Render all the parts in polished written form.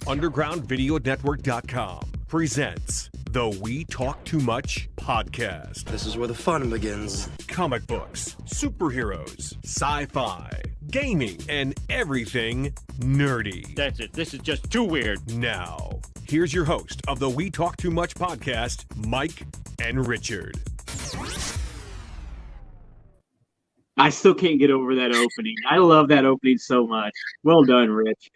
UndergroundVideoNetwork.com presents the We Talk Too Much podcast. This is where the fun begins. Comic books, superheroes, sci-fi, gaming, and everything nerdy. That's it. This is just too weird. Now, here's your host of the We Talk Too Much podcast, Mike and Richard. I still can't get over that opening. I love that opening so much. Well done, Rich.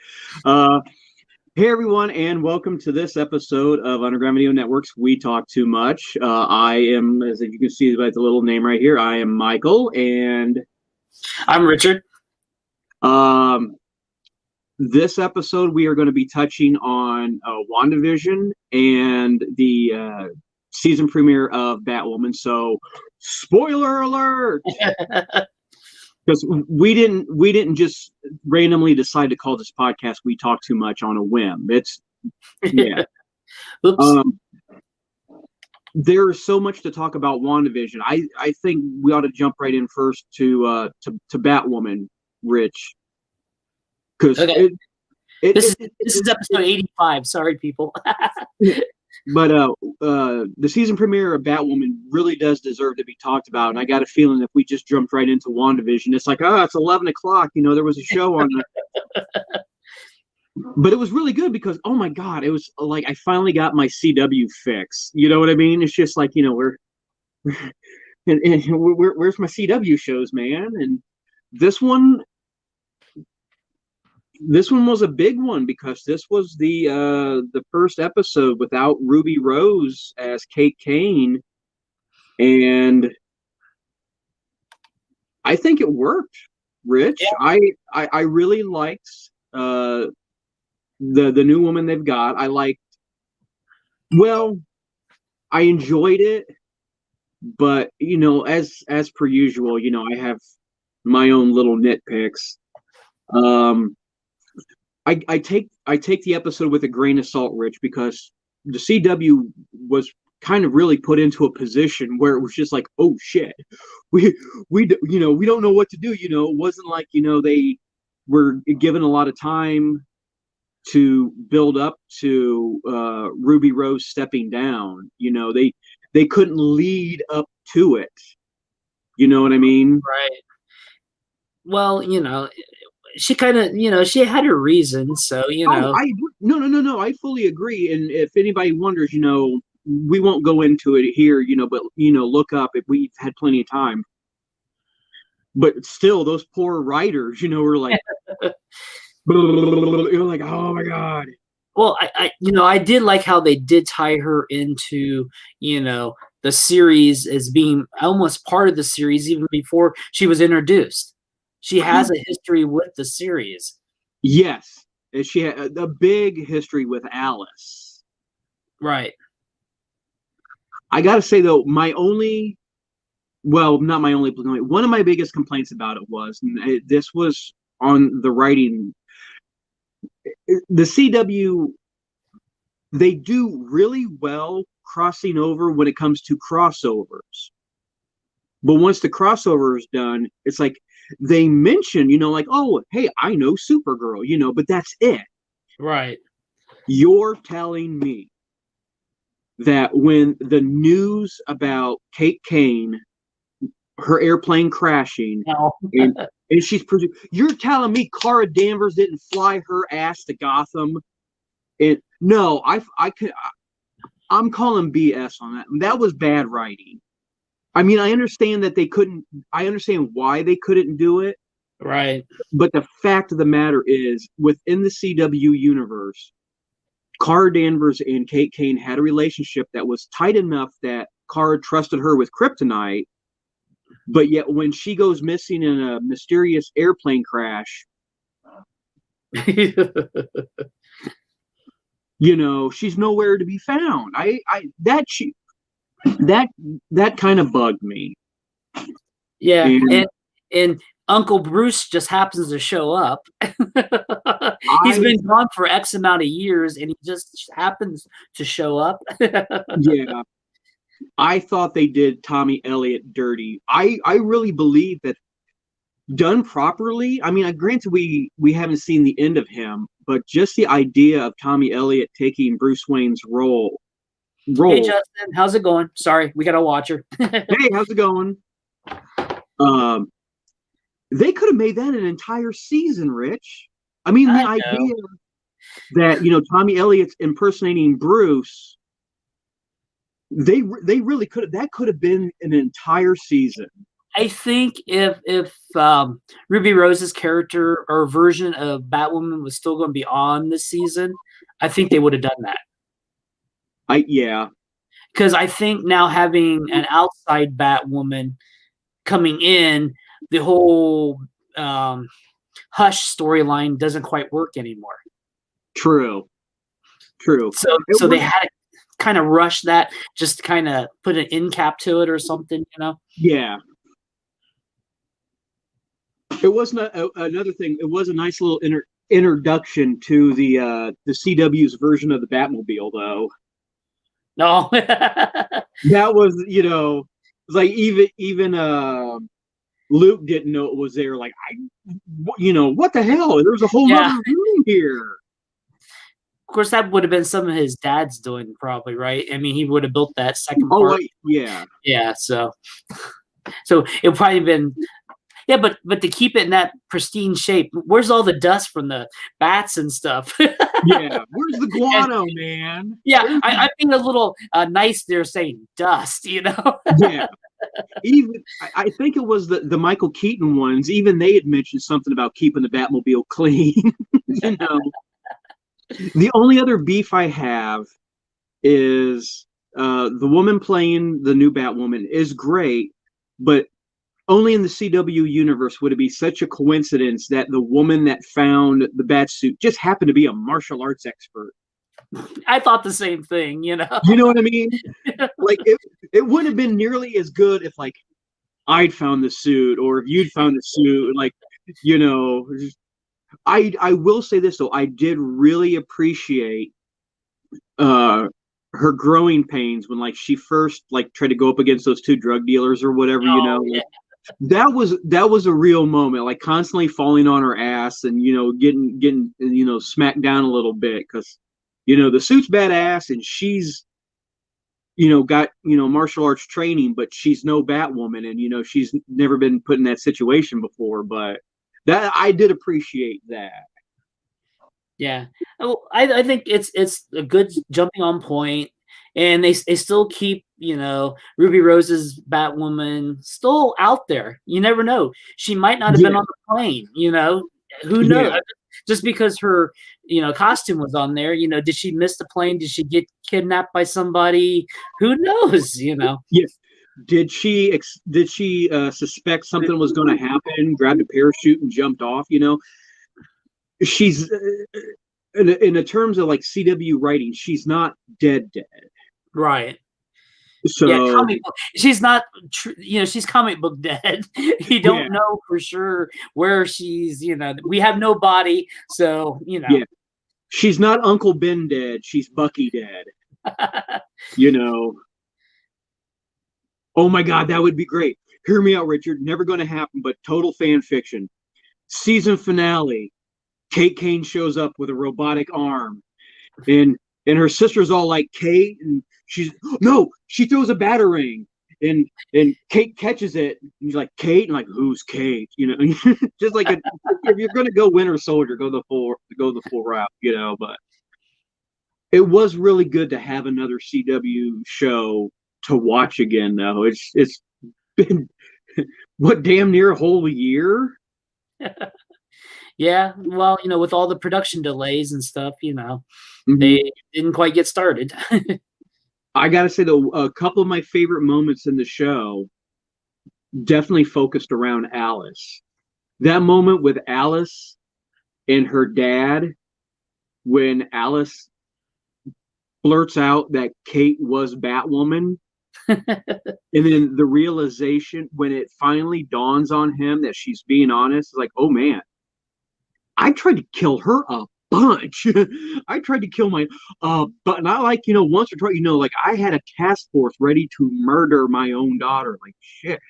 Hey, everyone, and welcome to this episode of Underground Video Network's We Talk Too Much. I am, as you can see by the little name right here, I am Michael, and I'm Richard. This episode, we are going to be touching on WndaVision and the season premiere of Batwoman. So, spoiler alert! Because we didn't just randomly decide to call this podcast "We Talk Too Much" on a whim. It's yeah. There's so much to talk about WandaVision. I think we ought to jump right in first to Batwoman, Rich. Because okay. This is episode 85. Sorry, people. But the season premiere of Batwoman really does deserve to be talked about, and I got a feeling if we just jumped right into WandaVision, it's like, it's 11 o'clock. You know, there was a show on. But it was really good because, oh my God, it was like I finally got my CW fix. You know what I mean? It's just like, you know, where's my CW shows, man? And this one was a big one because this was the first episode without Ruby Rose as Kate Kane, and I think it worked, Rich. Yeah. I really liked the new woman they've got. I enjoyed it, but you know, as per usual, you know, I have my own little nitpicks. I take the episode with a grain of salt, Rich, because the CW was kind of really put into a position where it was just like, oh shit, we don't know what to do. You know, it wasn't like, you know, they were given a lot of time to build up to Ruby Rose stepping down. You know, they couldn't lead up to it. You know what I mean? Right. Well, you know. She kind of, you know, she had her reasons, so, you know. No, I fully agree. And if anybody wonders, you know, we won't go into it here, you know, but, you know, look up if we've had plenty of time. But still, those poor writers, you know, were like, you're like, oh my God. Well, I did like how they did tie her into, you know, the series as being almost part of the series even before she was introduced. She has a history with the series. Yes. She had a big history with Alice. Right. I got to say, though, one of my biggest complaints about it was, and this was on the writing, the CW, they do really well crossing over when it comes to crossovers. But once the crossover is done, it's like, they mention, you know, like, oh, hey, I know Supergirl, you know, but that's it. Right. You're telling me that when the news about Kate Kane, her airplane crashing, and she's you're telling me Cara Danvers didn't fly her ass to Gotham? No, I'm calling BS on that. That was bad writing. I mean, I understand that they couldn't. I understand why they couldn't do it. Right. But the fact of the matter is, within the CW universe, Cara Danvers and Kate Kane had a relationship that was tight enough that Cara trusted her with kryptonite. But yet, when she goes missing in a mysterious airplane crash, you know, she's nowhere to be found. That kind of bugged me. Yeah, and Uncle Bruce just happens to show up. He's I been gone for X amount of years, and he just happens to show up. Yeah, I thought they did Tommy Elliott dirty. I really believe that done properly. I mean, granted we haven't seen the end of him, but just the idea of Tommy Elliott taking Bruce Wayne's role. Hey, Justin, how's it going? Sorry, we got a watcher. Hey, how's it going? They could have made that an entire season, Rich. I mean, the idea that Tommy Elliott's impersonating Bruce, they really could have. That could have been an entire season. I think if Ruby Rose's character or version of Batwoman was still going to be on this season, I think they would have done that. Yeah. Because I think now having an outside Batwoman coming in, the whole Hush storyline doesn't quite work anymore. True. So they had to kind of rush that, just kind of put an end cap to it or something, Yeah. It wasn't another thing. It was a nice little introduction to the CW's version of the Batmobile, though. No. That was, it was like even Luke didn't know it was there. Like, what the hell? There's a whole other room here. Of course, that would have been some of his dad's doing, probably, right? I mean, he would have built that second part. Yeah. Yeah, so it probably been. Yeah, but to keep it in that pristine shape, where's all the dust from the bats and stuff? Yeah, where's the guano, man? Yeah, I'm being a little nice there saying dust, Yeah. Even I think it was the Michael Keaton ones. Even they had mentioned something about keeping the Batmobile clean. The only other beef I have is the woman playing the new Batwoman is great, but only in the CW universe would it be such a coincidence that the woman that found the Batsuit just happened to be a martial arts expert. I thought the same thing, You know what I mean? Like it wouldn't have been nearly as good if like I'd found the suit or if you'd found the suit. Like, I will say this though, I did really appreciate her growing pains when like she first like tried to go up against those two drug dealers or whatever, Yeah. That was a real moment, like constantly falling on her ass and getting smacked down a little bit because the suit's badass and she's got martial arts training, but she's no Batwoman and she's never been put in that situation before. But that I did appreciate that. Yeah, I think it's a good jumping on point, and they still keep Ruby Rose's Batwoman still out there. You never know; she might not have been on the plane. Who knows? Yeah. Just because her costume was on there, did she miss the plane? Did she get kidnapped by somebody? Who knows? Yes. Did she suspect something was going to happen? Grabbed a parachute and jumped off? She's in the terms of like CW writing, she's not dead, right? So yeah, comic book. She's not, she's comic book dead. You don't know for sure where she's. We have no body, so Yeah, she's not Uncle Ben dead. She's Bucky dead. Oh my God, that would be great. Hear me out, Richard. Never going to happen, but total fan fiction. Season finale. Kate Kane shows up with a robotic arm, and her sister's all like, Kate, and she throws a batarang, and Kate catches it, and she's like, Kate, and like, who's Kate? Just like if you're gonna go Winter Soldier, go the full route, But it was really good to have another CW show to watch again, though. It's been what, damn near a whole year. Yeah, well, with all the production delays and stuff, Mm-hmm. They didn't quite get started. I gotta say though, a couple of my favorite moments in the show definitely focused around Alice. That moment with Alice and her dad, when Alice blurts out that Kate was Batwoman, And then the realization when it finally dawns on him that she's being honest, like, oh man, I tried to kill her a bunch. I tried to kill but not like, once or twice, like I had a task force ready to murder my own daughter. Like, shit.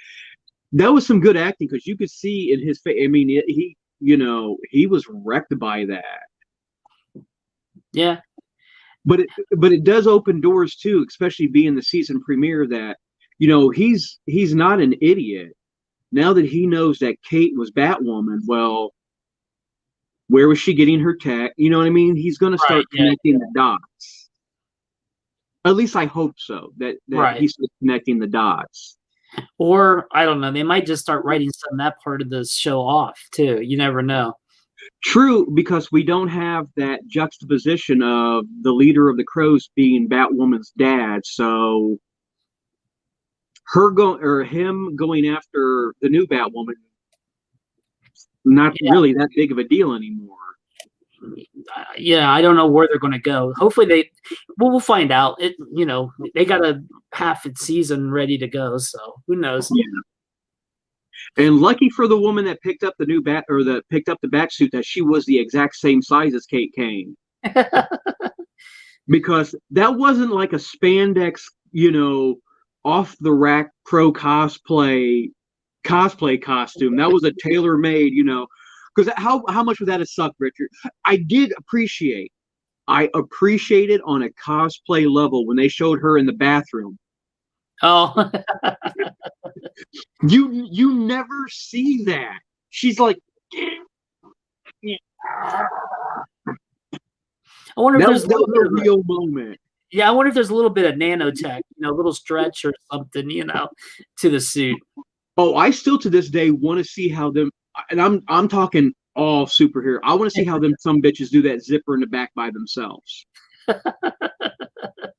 That was some good acting because you could see in his face. I mean, he was wrecked by that. Yeah. But it does open doors too, especially being the season premiere that, he's not an idiot. Now that he knows that Kate was Batwoman, well, where was she getting her tech? You know what I mean? He's going to start connecting the dots. At least I hope so, that he's connecting the dots. Or, I don't know, they might just start writing some of that part of the show off, too. You never know. True, because we don't have that juxtaposition of the leader of the Crows being Batwoman's dad, so him going after the new Batwoman, not really that big of a deal anymore. Yeah, I don't know where they're going to go. Hopefully we'll find out. They got a half its season ready to go, so who knows? Yeah. And lucky for the woman that picked up the new picked up the bat suit, that she was the exact same size as Kate Kane. Because that wasn't like a spandex, off the rack pro cosplay costume. That was a tailor-made, because how much would that have sucked, Richard? I appreciated on a cosplay level when they showed her in the bathroom. Oh. You never see that. She's like, I wonder if there's a real moment. Yeah, I wonder if there's a little bit of nanotech, a little stretch or something, to the suit. Oh, I still to this day want to see how them, and I'm talking all superhero. I want to see how them some bitches do that zipper in the back by themselves.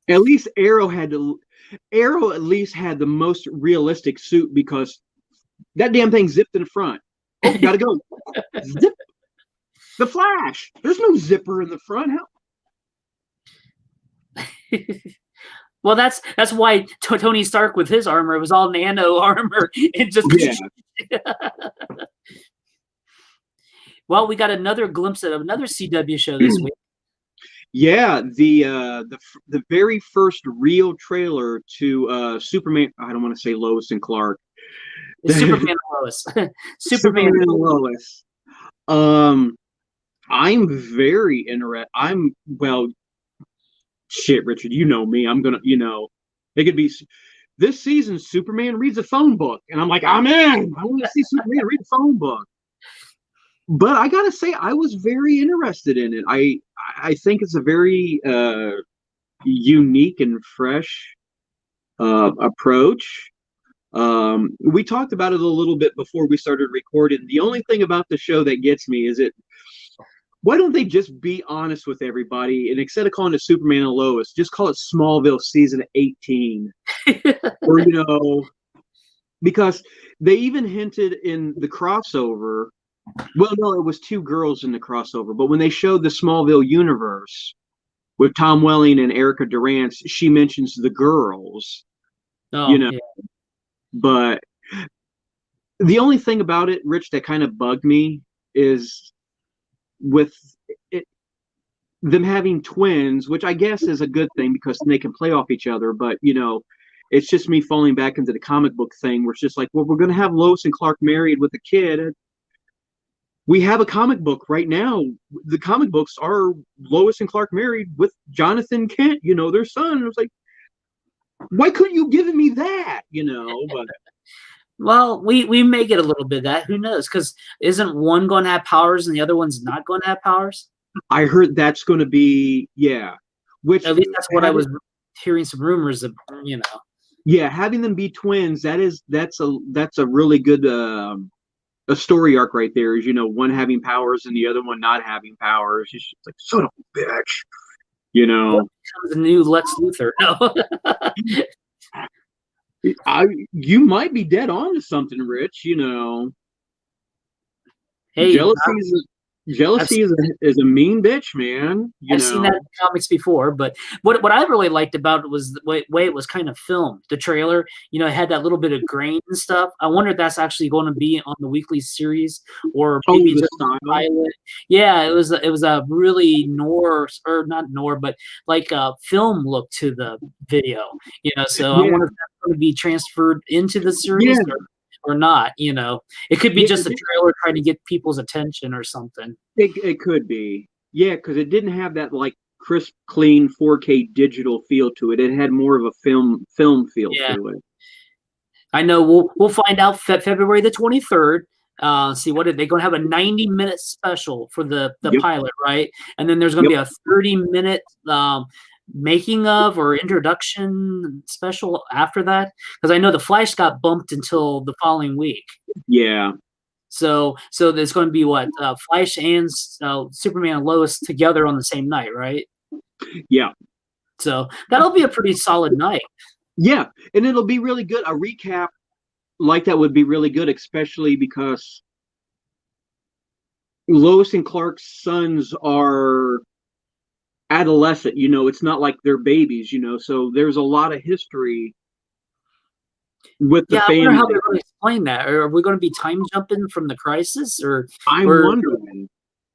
At least Arrow at least had the most realistic suit because that damn thing zipped in the front. Oh, gotta go. Zip. The Flash. There's no zipper in the front. Well, that's why Tony Stark with his armor, it was all nano armor. It just Well, we got another glimpse of another CW show this week. Yeah, the very first real trailer to Superman. I don't want to say Lois and Clark. Superman Lois. Superman Lois. I'm very interested. Shit, Richard, you know me. I'm gonna, it could be this season. Superman reads a phone book, and I'm like, I'm in. I want to see Superman read a phone book. But I gotta say, I was very interested in it. I think it's a very unique and fresh approach. We talked about it a little bit before we started recording. The only thing about the show that gets me is why don't they just be honest with everybody, and instead of calling it Superman and Lois, just call it Smallville season 18. Or, because they even hinted in the crossover. Well, no, it was two girls in the crossover, but when they showed the Smallville universe with Tom Welling and Erica Durant, she mentions the girls. Oh, yeah. But the only thing about it, Rich, that kind of bugged me is with them having twins, which I guess is a good thing because they can play off each other. But, it's just me falling back into the comic book thing where it's just like, well, we're going to have Lois and Clark married with a kid. We have a comic book right now. The comic books are Lois and Clark married with Jonathan Kent, their son. It was like, why couldn't you give me that? But well, we may get a little bit of that. Who knows? Because isn't one going to have powers and the other one's not going to have powers? I heard that's going to be, which at least that's what I was hearing some rumors of, Yeah, having them be twins, that's a really good a story arc right there. Is one having powers and the other one not having powers. It's just like, son of a bitch, The new Lex Luthor. No. You might be dead on to something, Rich. Hey, Jealousy is a mean bitch, man. I've seen that in comics before, but what I really liked about it was the way it was kind of filmed. The trailer, it had that little bit of grain and stuff. I wonder if that's actually going to be on the weekly series or maybe the just style. pilot. Yeah, it was a really not noir, but like a film look to the video. So I wonder if that's going to be transferred into the series or not. It could be just a trailer trying to get people's attention or something. It could be. Yeah, because it didn't have that like crisp, clean 4K digital feel to it. It had more of a film feel to it. I know. We'll find out February the 23rd. See what are they going to have a 90-minute special for the pilot, right? And then there's going to be a 30-minute making of or introduction special after that, because I know the Flash got bumped until the following week. Yeah. So there's going to be what Flash and Superman Lois together on the same night, right? Yeah. So that'll be a pretty solid night. Yeah, and it'll be really good. A recap like that would be really good, especially because Lois and Clark's sons are adolescent. It's not like they're babies. So there's a lot of history with the family. I wonder how they're going to explain that. Are we going to be time jumping from the Crisis, or I'm wondering,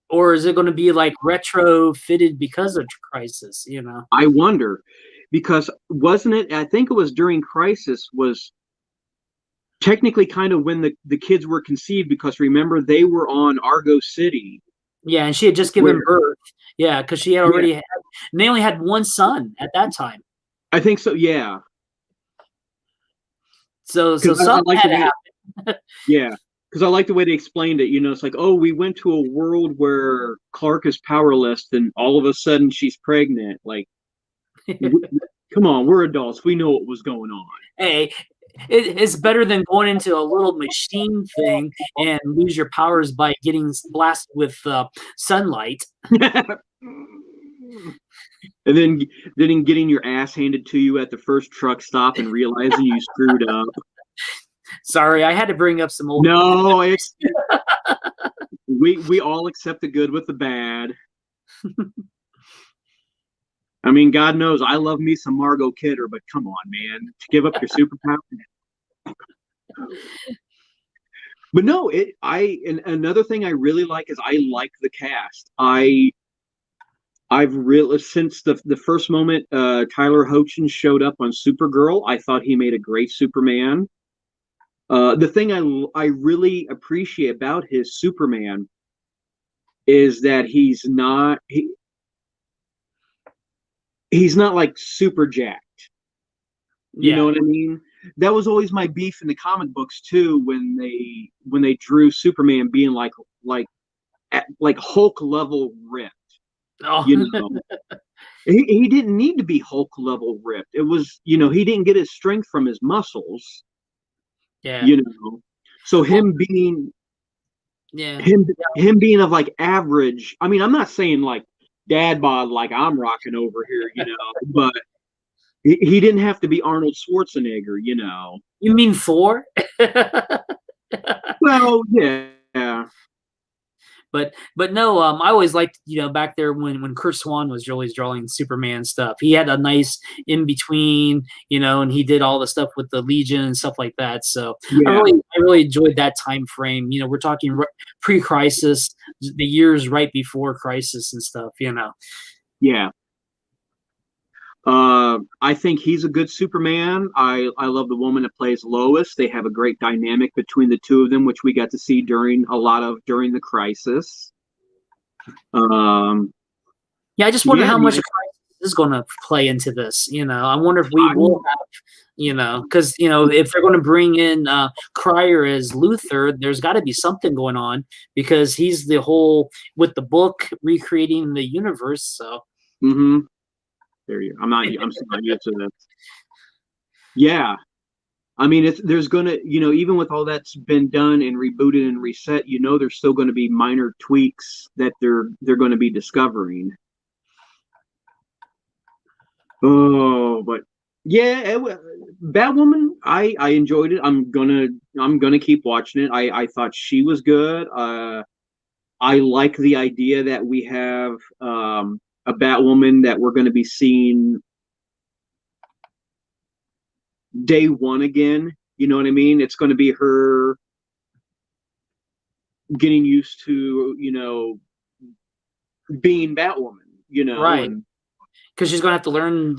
or is it going to be like retrofitted because of Crisis? I wonder, because wasn't it? I think it was during Crisis was technically kind of when the kids were conceived, because remember they were on Argo City. Yeah, and she had just given birth. Yeah, because she had already had. And they only had one son at that time. I think so. Yeah. So something had to happen. Yeah, because I like the way they explained it. It's like, oh, we went to a world where Clark is powerless, and all of a sudden she's pregnant. Like, come on, we're adults. We know what was going on. Hey, it's better than going into a little machine thing and lose your powers by getting blasted with sunlight. And then getting your ass handed to you at the first truck stop and realizing you screwed up. Sorry, I had to bring up some old. No, we all accept the good with the bad. I mean, God knows I love me some Margot Kidder, but come on, man, to give up your superpower. But no, and another thing I really like is I like the cast. I've really, since the first moment Tyler Hoechlin showed up on Supergirl, I thought he made a great Superman. The thing I really appreciate about his Superman is that he's not like super jacked. You know what I mean? That was always my beef in the comic books too, when they drew Superman being like Hulk level ripped. Oh. He didn't need to be Hulk level ripped. It was, he didn't get his strength from his muscles. Yeah. So him being of like average. I mean, I'm not saying like dad bod like I'm rocking over here, but he didn't have to be Arnold Schwarzenegger, You mean Thor? Well, yeah. But no, I always liked, back there when Kurt Swan was always drawing Superman stuff. He had a nice in between, and he did all the stuff with the Legion and stuff like that. So I really enjoyed that time frame. We're talking pre-Crisis, the years right before Crisis and stuff. Yeah. I think he's a good Superman. I love the woman that plays Lois. They have a great dynamic between the two of them, which we got to see during the Crisis. I just wonder how much Crisis is going to play into this. I wonder if we will have, because if they're going to bring in Cryer as Luthor, there's got to be something going on, because he's the whole with the book recreating the universe. So. Mm-hmm. I'm sorry, to this. Yeah. I mean, there's going to, even with all that's been done and rebooted and reset, there's still going to be minor tweaks that they're going to be discovering. Oh, but yeah, Batwoman, I enjoyed it. I'm gonna keep watching it. I thought she was good. I like the idea that we have a Batwoman that we're going to be seeing day one again. You know what I mean? It's going to be her getting used to, being Batwoman, Right. and Because she's going to have to learn,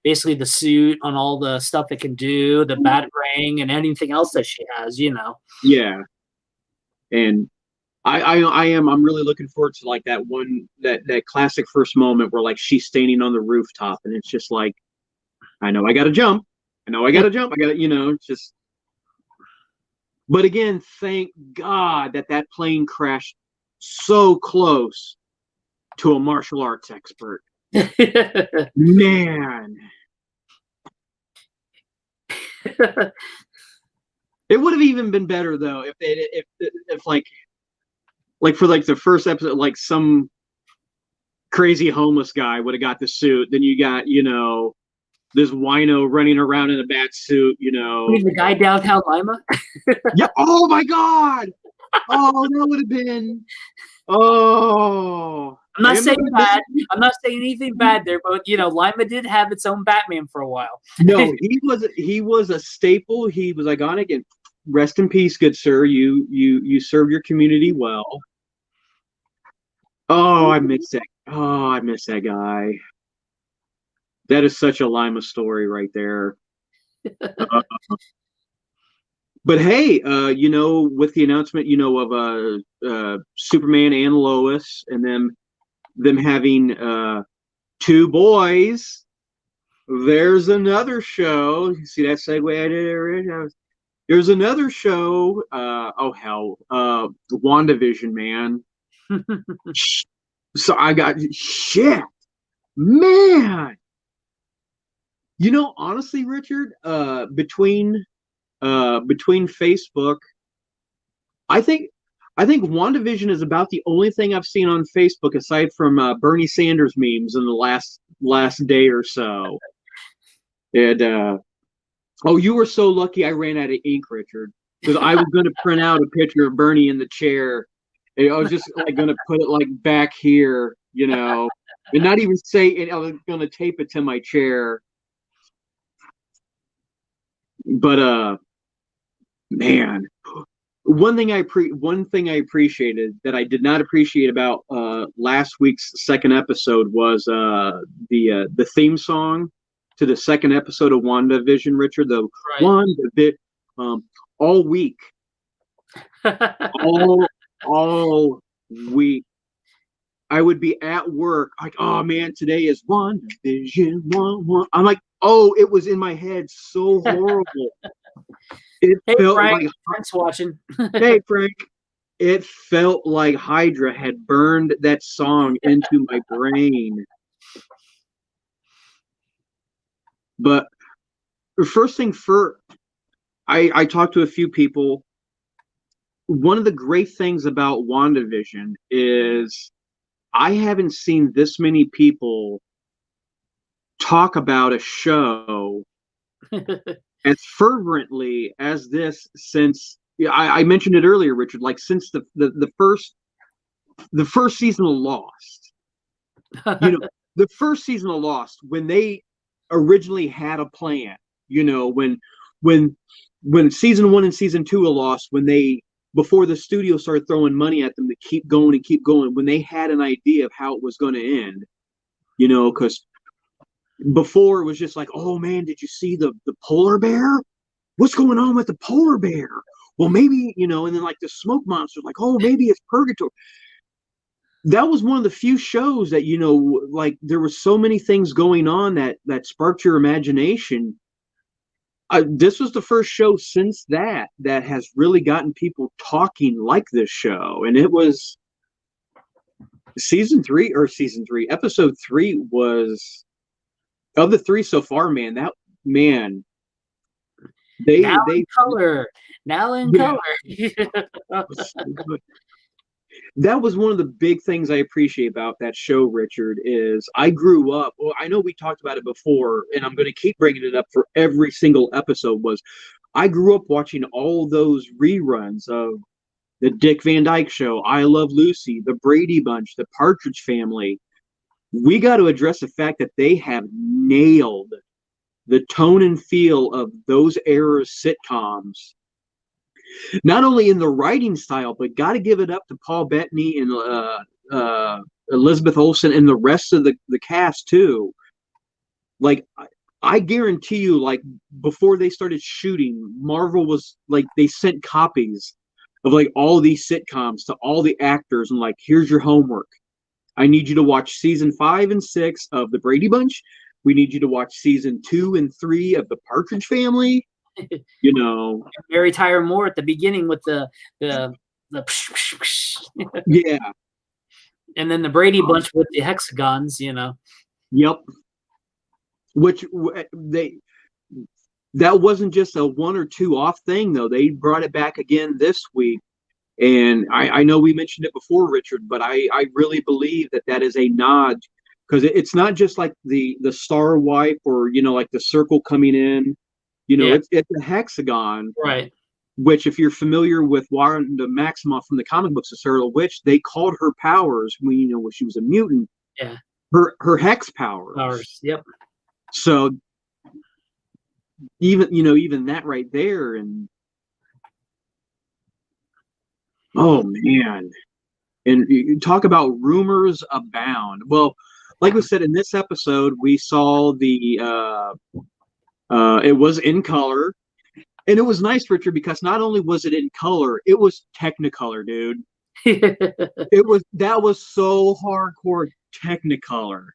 basically the suit on all the stuff it can do, the bat ring, and anything else that she has. yeah. And I'm really looking forward to like that one, that classic first moment where like she's standing on the rooftop and it's just like, I know I got to jump. I know I got to jump. I got to, it's just. But again, thank God that plane crashed so close to a martial arts expert. Man. It would have even been better though if like for like the first episode, like some crazy homeless guy would have got the suit. Then you got, this wino running around in a bat suit, The guy downtown Lima? Yeah. Oh my God. Oh, that would have been. Oh. I'm not saying bad. I'm not saying anything bad there, but Lima did have its own Batman for a while. No, he was a staple. He was iconic, and rest in peace, good sir. You served your community well. Oh, I miss that. Oh, I miss that guy. That is such a Lima story right there. But hey, with the announcement, of Superman and Lois, and them having two boys, there's another show. You see that segue I did there? There's another show. WndaVision, man. So I got shit, man. Honestly, Richard, between Facebook, I think WandaVision is about the only thing I've seen on Facebook aside from Bernie Sanders memes in the last day or so. And you were so lucky I ran out of ink, Richard, because I was going to print out a picture of Bernie in the chair. And I was just like going to put it like back here, and not even say it. I was going to tape it to my chair. But man, one thing I appreciated that I did not appreciate about last week's second episode was the theme song to the second episode of WandaVision, Richard. The WandaVision, all week, all week, I would be at work like, oh man, today is WandaVision. I'm like, oh, it was in my head so horrible. It felt Frank, like Frank's watching. Hey Frank, it felt like Hydra had burned that song into my brain. But first thing first, I talked to a few people. One of the great things about WandaVision is I haven't seen this many people talk about a show as fervently as this since I mentioned it earlier, Richard, like since the first season of Lost. The first season of Lost, when they originally had a plan, when season 1 and season 2 of Lost, before the studio started throwing money at them to keep going, when they had an idea of how it was going to end, because before it was just like, oh man, did you see the polar bear? What's going on with the polar bear? Well, maybe, and then like the smoke monster, like, oh, maybe it's purgatory. That was one of the few shows that, like there were so many things going on that sparked your imagination. This was the first show since that has really gotten people talking like this show. And it was episode 3 was, of the 3 so far, man, now in color. That was one of the big things I appreciate about that show, Richard, is I grew up, well, I know we talked about it before, and I'm going to keep bringing it up for every single episode, was I grew up watching all those reruns of the Dick Van Dyke Show, I Love Lucy, the Brady Bunch, the Partridge Family. We got to address the fact that they have nailed the tone and feel of those era's sitcoms. Not only in the writing style, but got to give it up to Paul Bettany and Elizabeth Olsen and the rest of the cast too. Like, I guarantee you, like, before they started shooting, Marvel was like, they sent copies of like all these sitcoms to all the actors and like, here's your homework. I need you to watch season 5 and 6 of the Brady Bunch. We need you to watch season 2 and 3 of the Partridge Family. You know, Mary Tyler Moore at the beginning with the yeah, and then the Brady Bunch with the hexagons. You know. Yep. Which that wasn't just a 1 or 2 off thing though. They brought it back again this week. And I know we mentioned it before, Richard, but I really believe that is a nod, because it's not just like the star wipe or, you know, like the circle coming in, you know, it's a hexagon. Right. Which, if you're familiar with Wanda Maximoff from the comic books of Scarlet Witch, they called her powers when, you know, when she was a mutant, her hex powers. Yep. So even that right there, and oh man, and you talk about rumors abound. Well, like we said in this episode, we saw the it was in color, and it was nice, Richard, because not only was it in color, it was Technicolor, dude. That was so hardcore Technicolor.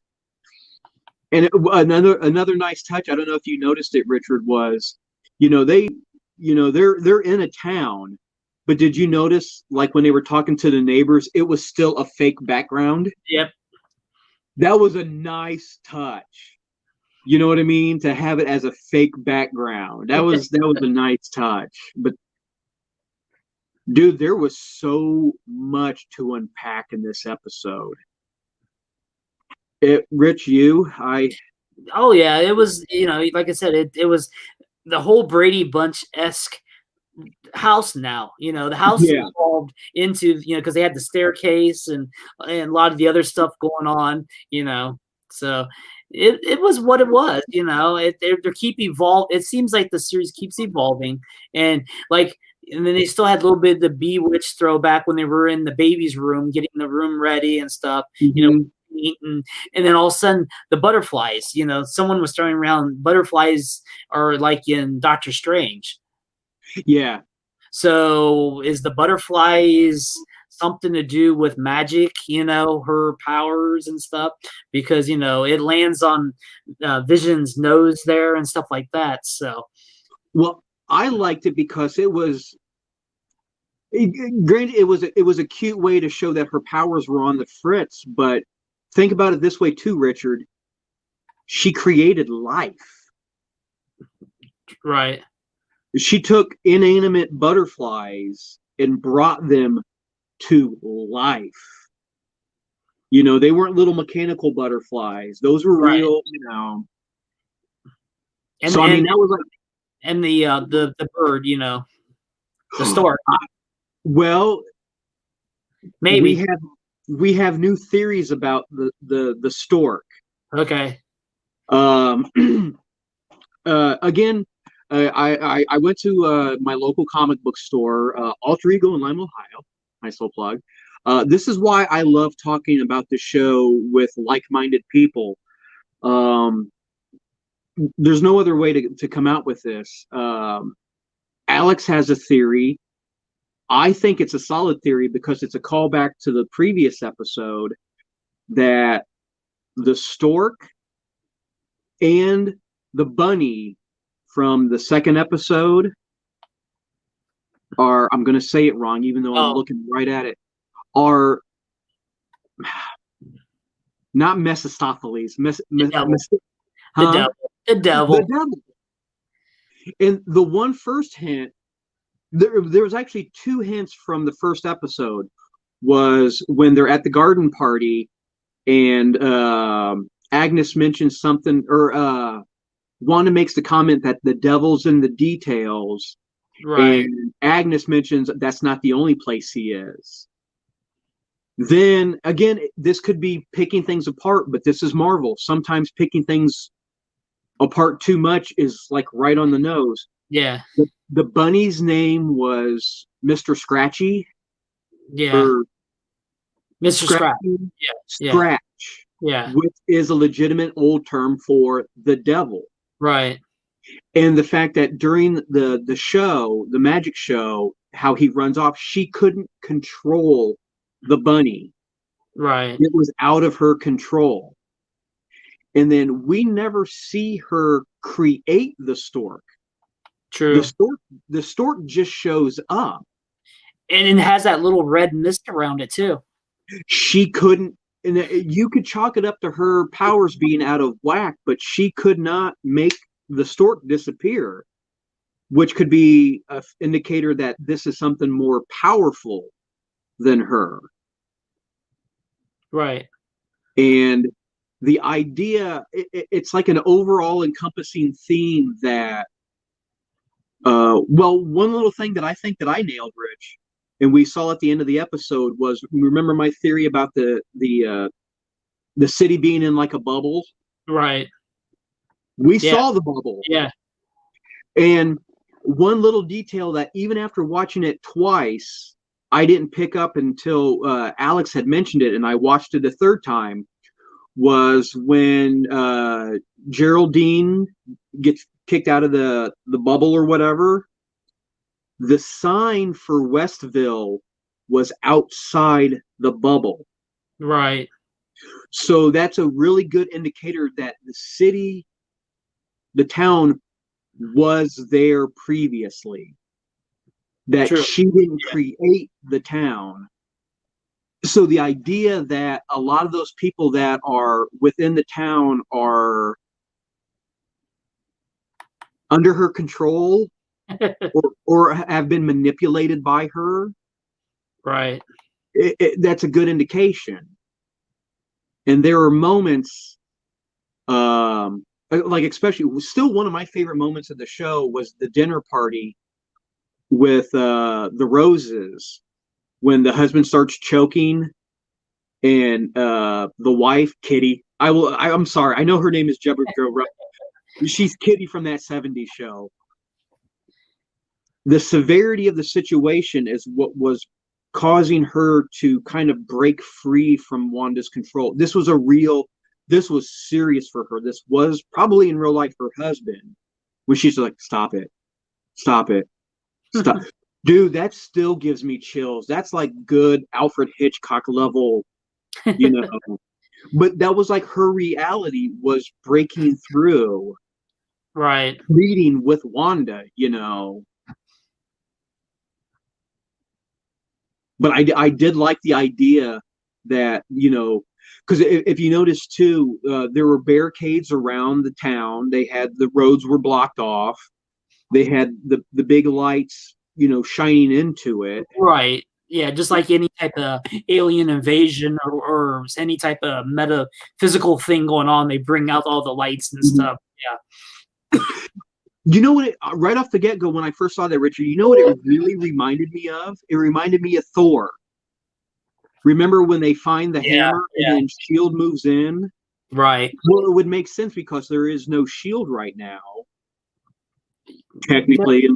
And another nice touch, I don't know if you noticed it, Richard, was, you know, they're in a town, but did you notice, like, when they were talking to the neighbors, it was still a fake background? Yep. That was a nice touch. You know what I mean? To have it as a fake background. That was a nice touch. But dude, there was so much to unpack in this episode. Rich, oh yeah, it was, you know, like I said, it was the whole Brady Bunch-esque house now. You know, the house evolved into, you know, because they had the staircase and a lot of the other stuff going on, you know. So it was what it was, you know. They keep evolving. It seems like the series keeps evolving, and then they still had a little bit of the Bewitched throwback when they were in the baby's room, getting the room ready and stuff, you know. And then all of a sudden the butterflies, you know, someone was throwing around butterflies are like in Doctor Strange. Yeah. So is the butterflies something to do with magic, you know, her powers and stuff? Because, you know, it lands on Vision's nose there and stuff like that. So, well, I liked it because granted, it was a cute way to show that her powers were on the fritz, but think about it this way too, Richard. She created life. Right. She took inanimate butterflies and brought them to life. You know, they weren't little mechanical butterflies. Those were real, you know. And, so, I mean, that was like... And the bird, you know, the stork. Well, maybe. We have new theories about the stork. Okay. Again, I went to my local comic book store, Alter Ego in Lima, Ohio. Nice little plug. This is why I love talking about the show with like-minded people. There's no other way to come out with this. Alex has a theory. I think it's a solid theory because it's a callback to the previous episode that the stork and the bunny from the second episode are, I'm going to say it wrong, even though I'm looking right at it, are not Mephistopheles. The devil. The devil. And the one first hint, there was actually 2 hints from the first episode, was when they're at the garden party and Agnes mentions something, or Wanda makes the comment that the devil's in the details, Right. And Agnes mentions that's not the only place he is. Then again, this could be picking things apart, but this is Marvel. Sometimes picking things apart too much is like right on the nose. Yeah. The bunny's name was Mr. Scratchy, Yeah. or Mr. Scratch. Scratchy, Yeah. Scratch, Yeah. which is a legitimate old term for the devil. Right. And the fact that during the show, the magic show, how he runs off, she couldn't control the bunny. Right. It was out of her control. And then we never see her create the stork. True. The stork just shows up. And it has that little red mist around it too. She couldn't, and you could chalk it up to her powers being out of whack, but she could not make the stork disappear, which could be an indicator that this is something more powerful than her. Right. And the idea, it's like an overall encompassing theme that, well, one little thing that I think that I nailed, Rich, and we saw at the end of the episode was, remember my theory about the city being in like a bubble? Right. We saw the bubble. Yeah. And one little detail that even after watching it twice, I didn't pick up until Alex had mentioned it, and I watched it a third time, was when Geraldine gets kicked out of the bubble or whatever. The sign for Westville was outside the bubble. Right. So that's a really good indicator that the city, the town, was there previously. That True. she didn't create the town. So the idea that a lot of those people that are within the town are under her control or have been manipulated by her, Right. That's a good indication. And there are moments, like especially, still one of my favorite moments of the show was the dinner party with the Roses, when the husband starts choking and the wife, Kitty, I'm sorry, I know her name is Jebba Girl. She's Kitty from that 70s show. The severity of the situation is what was causing her to kind of break free from Wanda's control. This was serious for her. This was probably in real life her husband, when she's like, stop it. Stop. Dude, that still gives me chills. That's like good Alfred Hitchcock level, But that was like her reality was breaking through. Right. Meeting with Wanda, But I did like the idea that, because if you notice too, there were barricades around the town. They had, the roads were blocked off. They had the big lights, shining into it. Right. Yeah, just like any type of alien invasion or any type of metaphysical thing going on, they bring out all the lights and stuff. Yeah. You know what? Right off the get-go, when I first saw that, Richard, you know what it really reminded me of? It reminded me of Thor. Remember when they find the hammer and then S.H.I.E.L.D. moves in? Right. Well, it would make sense because there is no S.H.I.E.L.D. right now. Technically.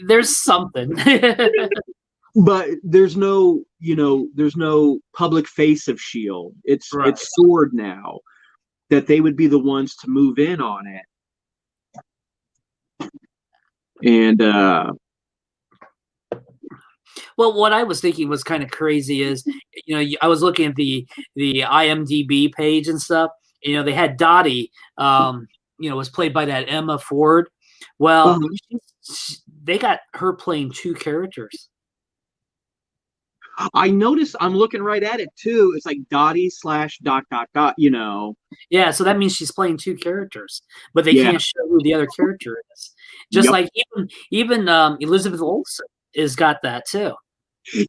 There's something. But there's no, there's no public face of S.H.I.E.L.D. It's S.W.O.R.D. now. That they would be the ones to move in on it. And well, what I was thinking was kind of crazy is, I was looking at the IMDb page and stuff. They had Dottie, was played by that Emma Ford. Well, they got her playing two characters. I noticed, I'm looking right at it too. It's like Dottie /... Yeah, so that means she's playing two characters, but they can't show who the other character is. Just like even Elizabeth Olsen has got that too.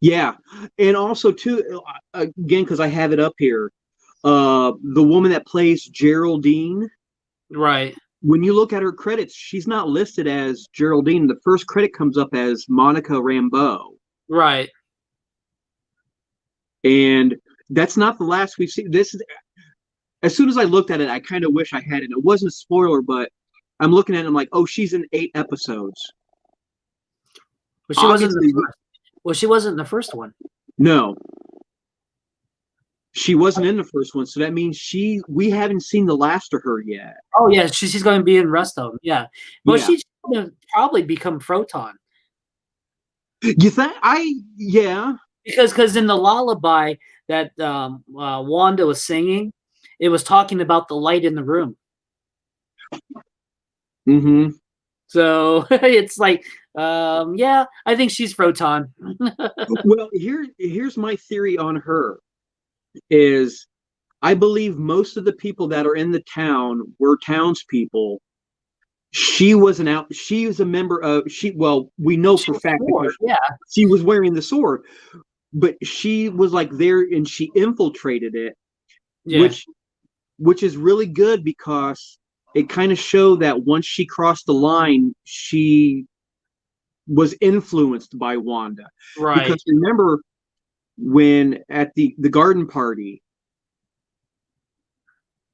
Yeah, and also too, again, because I have it up here, the woman that plays Geraldine, right? when you look at her credits, she's not listed as Geraldine. The first credit comes up as Monica Rambeau. Right. And that's not the last we've seen. This is, as soon as I looked at it, I kind of wish I had it. It wasn't a spoiler, but I'm looking at it, I'm like, oh, she's in 8 episodes. But she wasn't the first. Well, she wasn't in the first one. No. She wasn't in the first one, so that means we haven't seen the last of her yet. Oh yeah, she's going to be in the rest of them. Yeah. Well, Yeah. she's going to probably become Photon. You think? Yeah. Because in the lullaby that Wanda was singing, it was talking about the light in the room. Mm-hmm. So it's like, yeah, I think she's Photon. Well, here's my theory on her. Is I believe most of the people that are in the town were townspeople. She was a member of well, we know for a fact because she was wearing the sword, but she was like there and she infiltrated it, which is really good because it kind of showed that once she crossed the line, she was influenced by Wanda. Right. Because remember when at the garden party,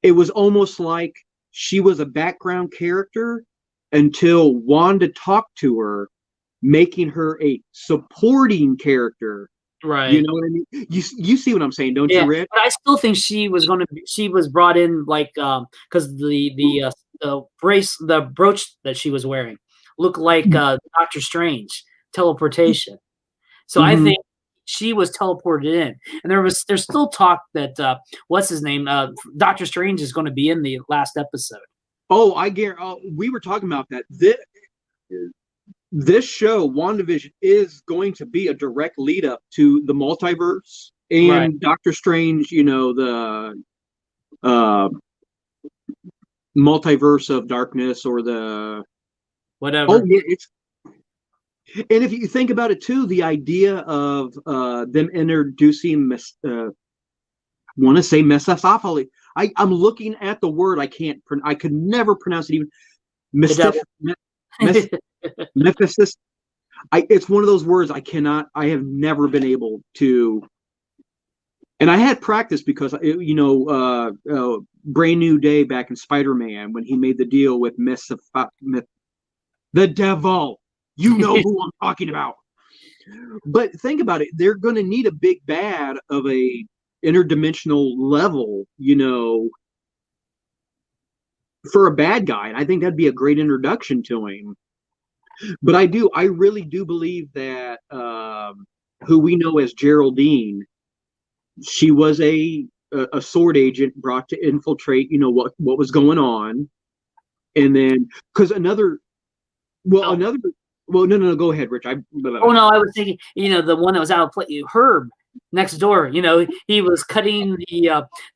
it was almost like she was a background character until Wanda talked to her, making her a supporting character. Right. You know what I mean? You see what I'm saying, don't you, Rick? But I still think she was brought in like because the brooch that she was wearing looked like Doctor Strange teleportation. So I think she was teleported in, and there's still talk that what's his name, Doctor Strange is going to be in the last episode. Oh, I guarantee. Oh, we were talking about that. This show, WandaVision, is going to be a direct lead up to the multiverse and Doctor Strange. You know, the multiverse of darkness or the whatever. Oh, yeah, and if you think about it too, the idea of them introducing want to say Mephistopheles. I'm looking at the word. I could never pronounce it even. Mephistos. It's one of those words I have never been able to. And I had practice because Brand New Day back in Spider-Man when he made the deal with the devil. You know who I'm talking about. But think about it. They're going to need a big bad of a interdimensional level, for a bad guy. And I think that'd be a great introduction to him. But I really do believe that who we know as Geraldine, she was a sword agent brought to infiltrate, what was going on. And then, because well, no, go ahead, Rich. I was thinking, the one that was out of play, Herb next door. He was cutting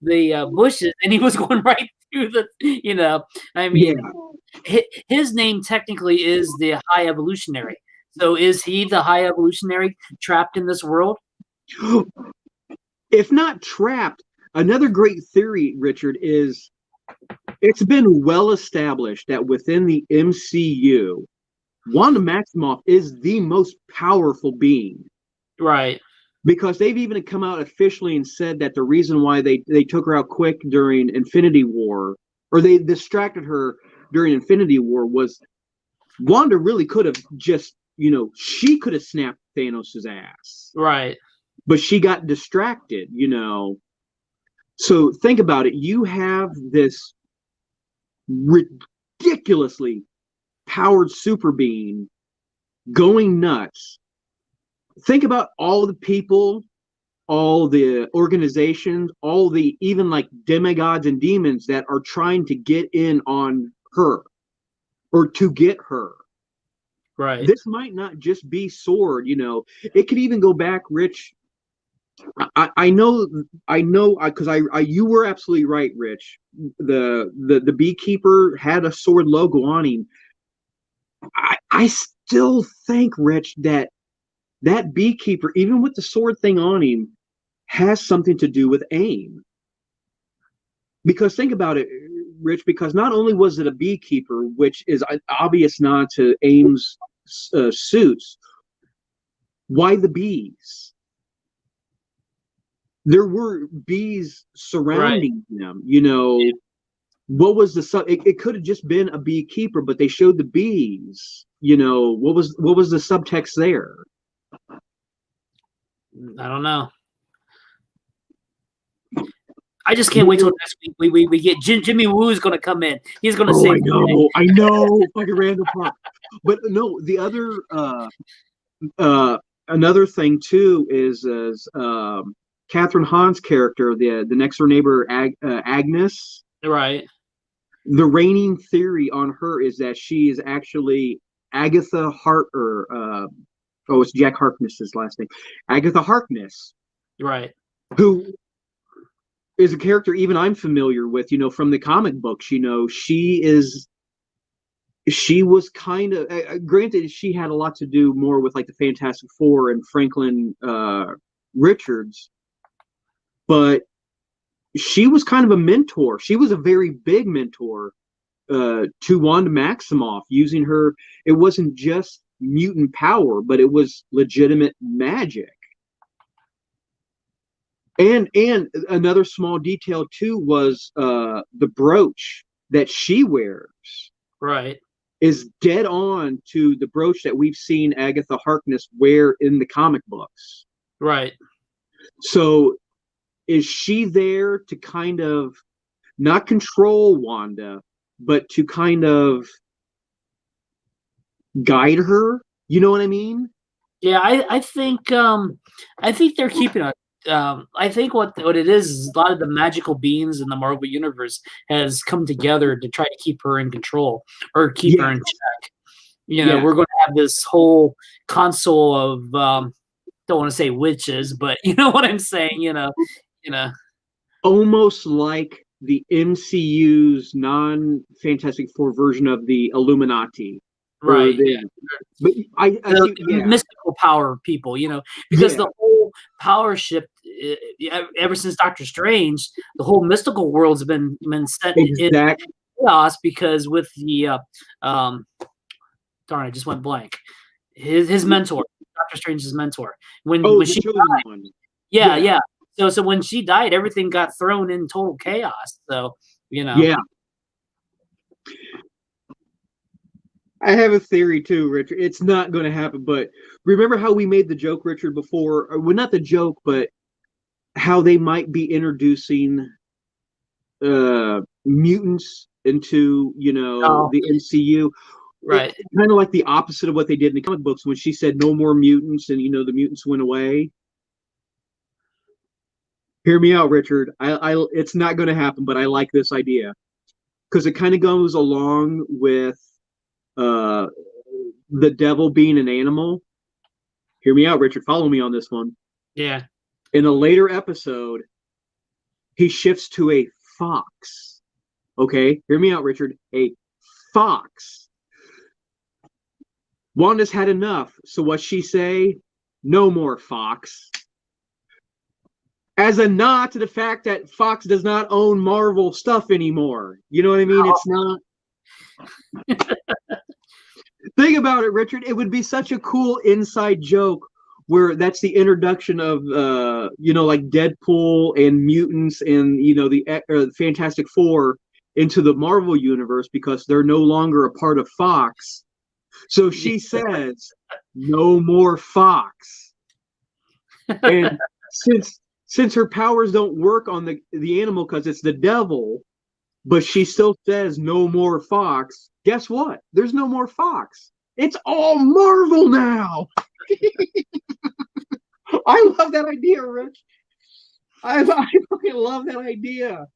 the bushes, and he was going right through the. I mean, his name technically is the High Evolutionary. So is he the High Evolutionary trapped in this world? If not trapped, another great theory, Richard, is it's been well established that within the MCU, Wanda Maximoff is the most powerful being. Right. Because they've even come out officially and said that the reason why they took her out quick during Infinity War, or they distracted her during Infinity War, was Wanda really could have just, she could have snapped Thanos' ass. Right. But she got distracted, So think about it. You have this ridiculously powered super being going nuts. Think about all the people, all the organizations, all the even like demigods and demons that are trying to get in on her or to get her. Right. This might not just be sword, it could even go back, Rich. I know because you were absolutely right, Rich. The beekeeper had a sword logo on him. I still think, Rich, that beekeeper, even with the sword thing on him, has something to do with AIM. Because think about it, Rich, because not only was it a beekeeper, which is an obvious nod to Ames' suits. Why the bees? There were bees surrounding them. You know, what was the it could have just been a beekeeper, but they showed the bees. You know, what was the subtext there? I don't know. I just can't wait till next week. We get Jimmy Woo's going to come in. He's going to say, I know, fucking Randall Park. But no, the other another thing too is Catherine Hahn's character, the next door neighbor Agnes. Right. The reigning theory on her is that she is actually Agatha it's Jack Harkness's last name, Agatha Harkness. Right. Who is a character even I'm familiar with, you know, from the comic books. You know, she was kind of, granted, she had a lot to do more with like the Fantastic Four and Franklin Richards, but she was kind of a mentor. She was a very big mentor to Wanda Maximoff, using her. It wasn't just mutant power, but it was legitimate magic. And another small detail too was the brooch that she wears. Right. Is dead on to the brooch that we've seen Agatha Harkness wear in the comic books. Right. So is she there to kind of not control Wanda, but to kind of guide her? You know what I mean? Yeah, I think they're keeping it. I think what it is a lot of the magical beings in the Marvel universe has come together to try to keep her in control or keep her in check. You know, we're going to have this whole console of don't want to say witches, but you know what I'm saying. You know, almost like the MCU's non-Fantastic Four version of the Illuminati. Right. But I the mystical power people, you know, because the whole power shift ever since Doctor Strange, the whole mystical world's been set in chaos because with the darn, I just went blank. His mentor, Doctor Strange's mentor, when she died, yeah. So when she died, everything got thrown in total chaos. So you know, I have a theory too, Richard. It's not going to happen, but remember how we made the joke, Richard, before? Or, well, not the joke, but how they might be introducing mutants into, you know, the MCU. Right. Kind of like the opposite of what they did in the comic books when she said no more mutants and, you know, the mutants went away. Hear me out, Richard. It's not going to happen, but I like this idea because it kind of goes along with the devil being an animal. Hear me out, Richard. Follow me on this one. Yeah. In a later episode, he shifts to a fox. Okay? Hear me out, Richard. A fox. Wanda's had enough. So what she say? No more Fox. As a nod to the fact that Fox does not own Marvel stuff anymore. You know what I mean? It's not. Think about it, Richard. It would be such a cool inside joke where that's the introduction of, you know, like Deadpool and mutants and, you know, the Fantastic Four into the Marvel universe because they're no longer a part of Fox. So she says, no more Fox. And since her powers don't work on the animal because it's the devil, but she still says no more Fox, guess what? There's no more Fox. It's all Marvel now. I love that idea, Rich. I fucking love that idea.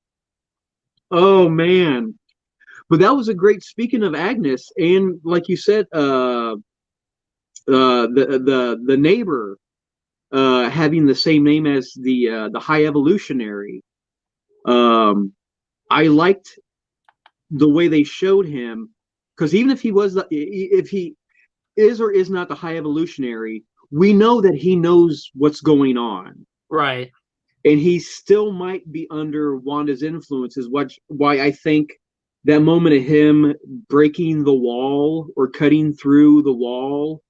Oh man. But that was a great, speaking of Agnes, and like you said, the neighbor having the same name as the High Evolutionary. I liked the way they showed him, because even if he is or is not the High Evolutionary, we know that he knows what's going on. Right. And he still might be under Wanda's influence, is why I think that moment of him breaking the wall or cutting through the wall,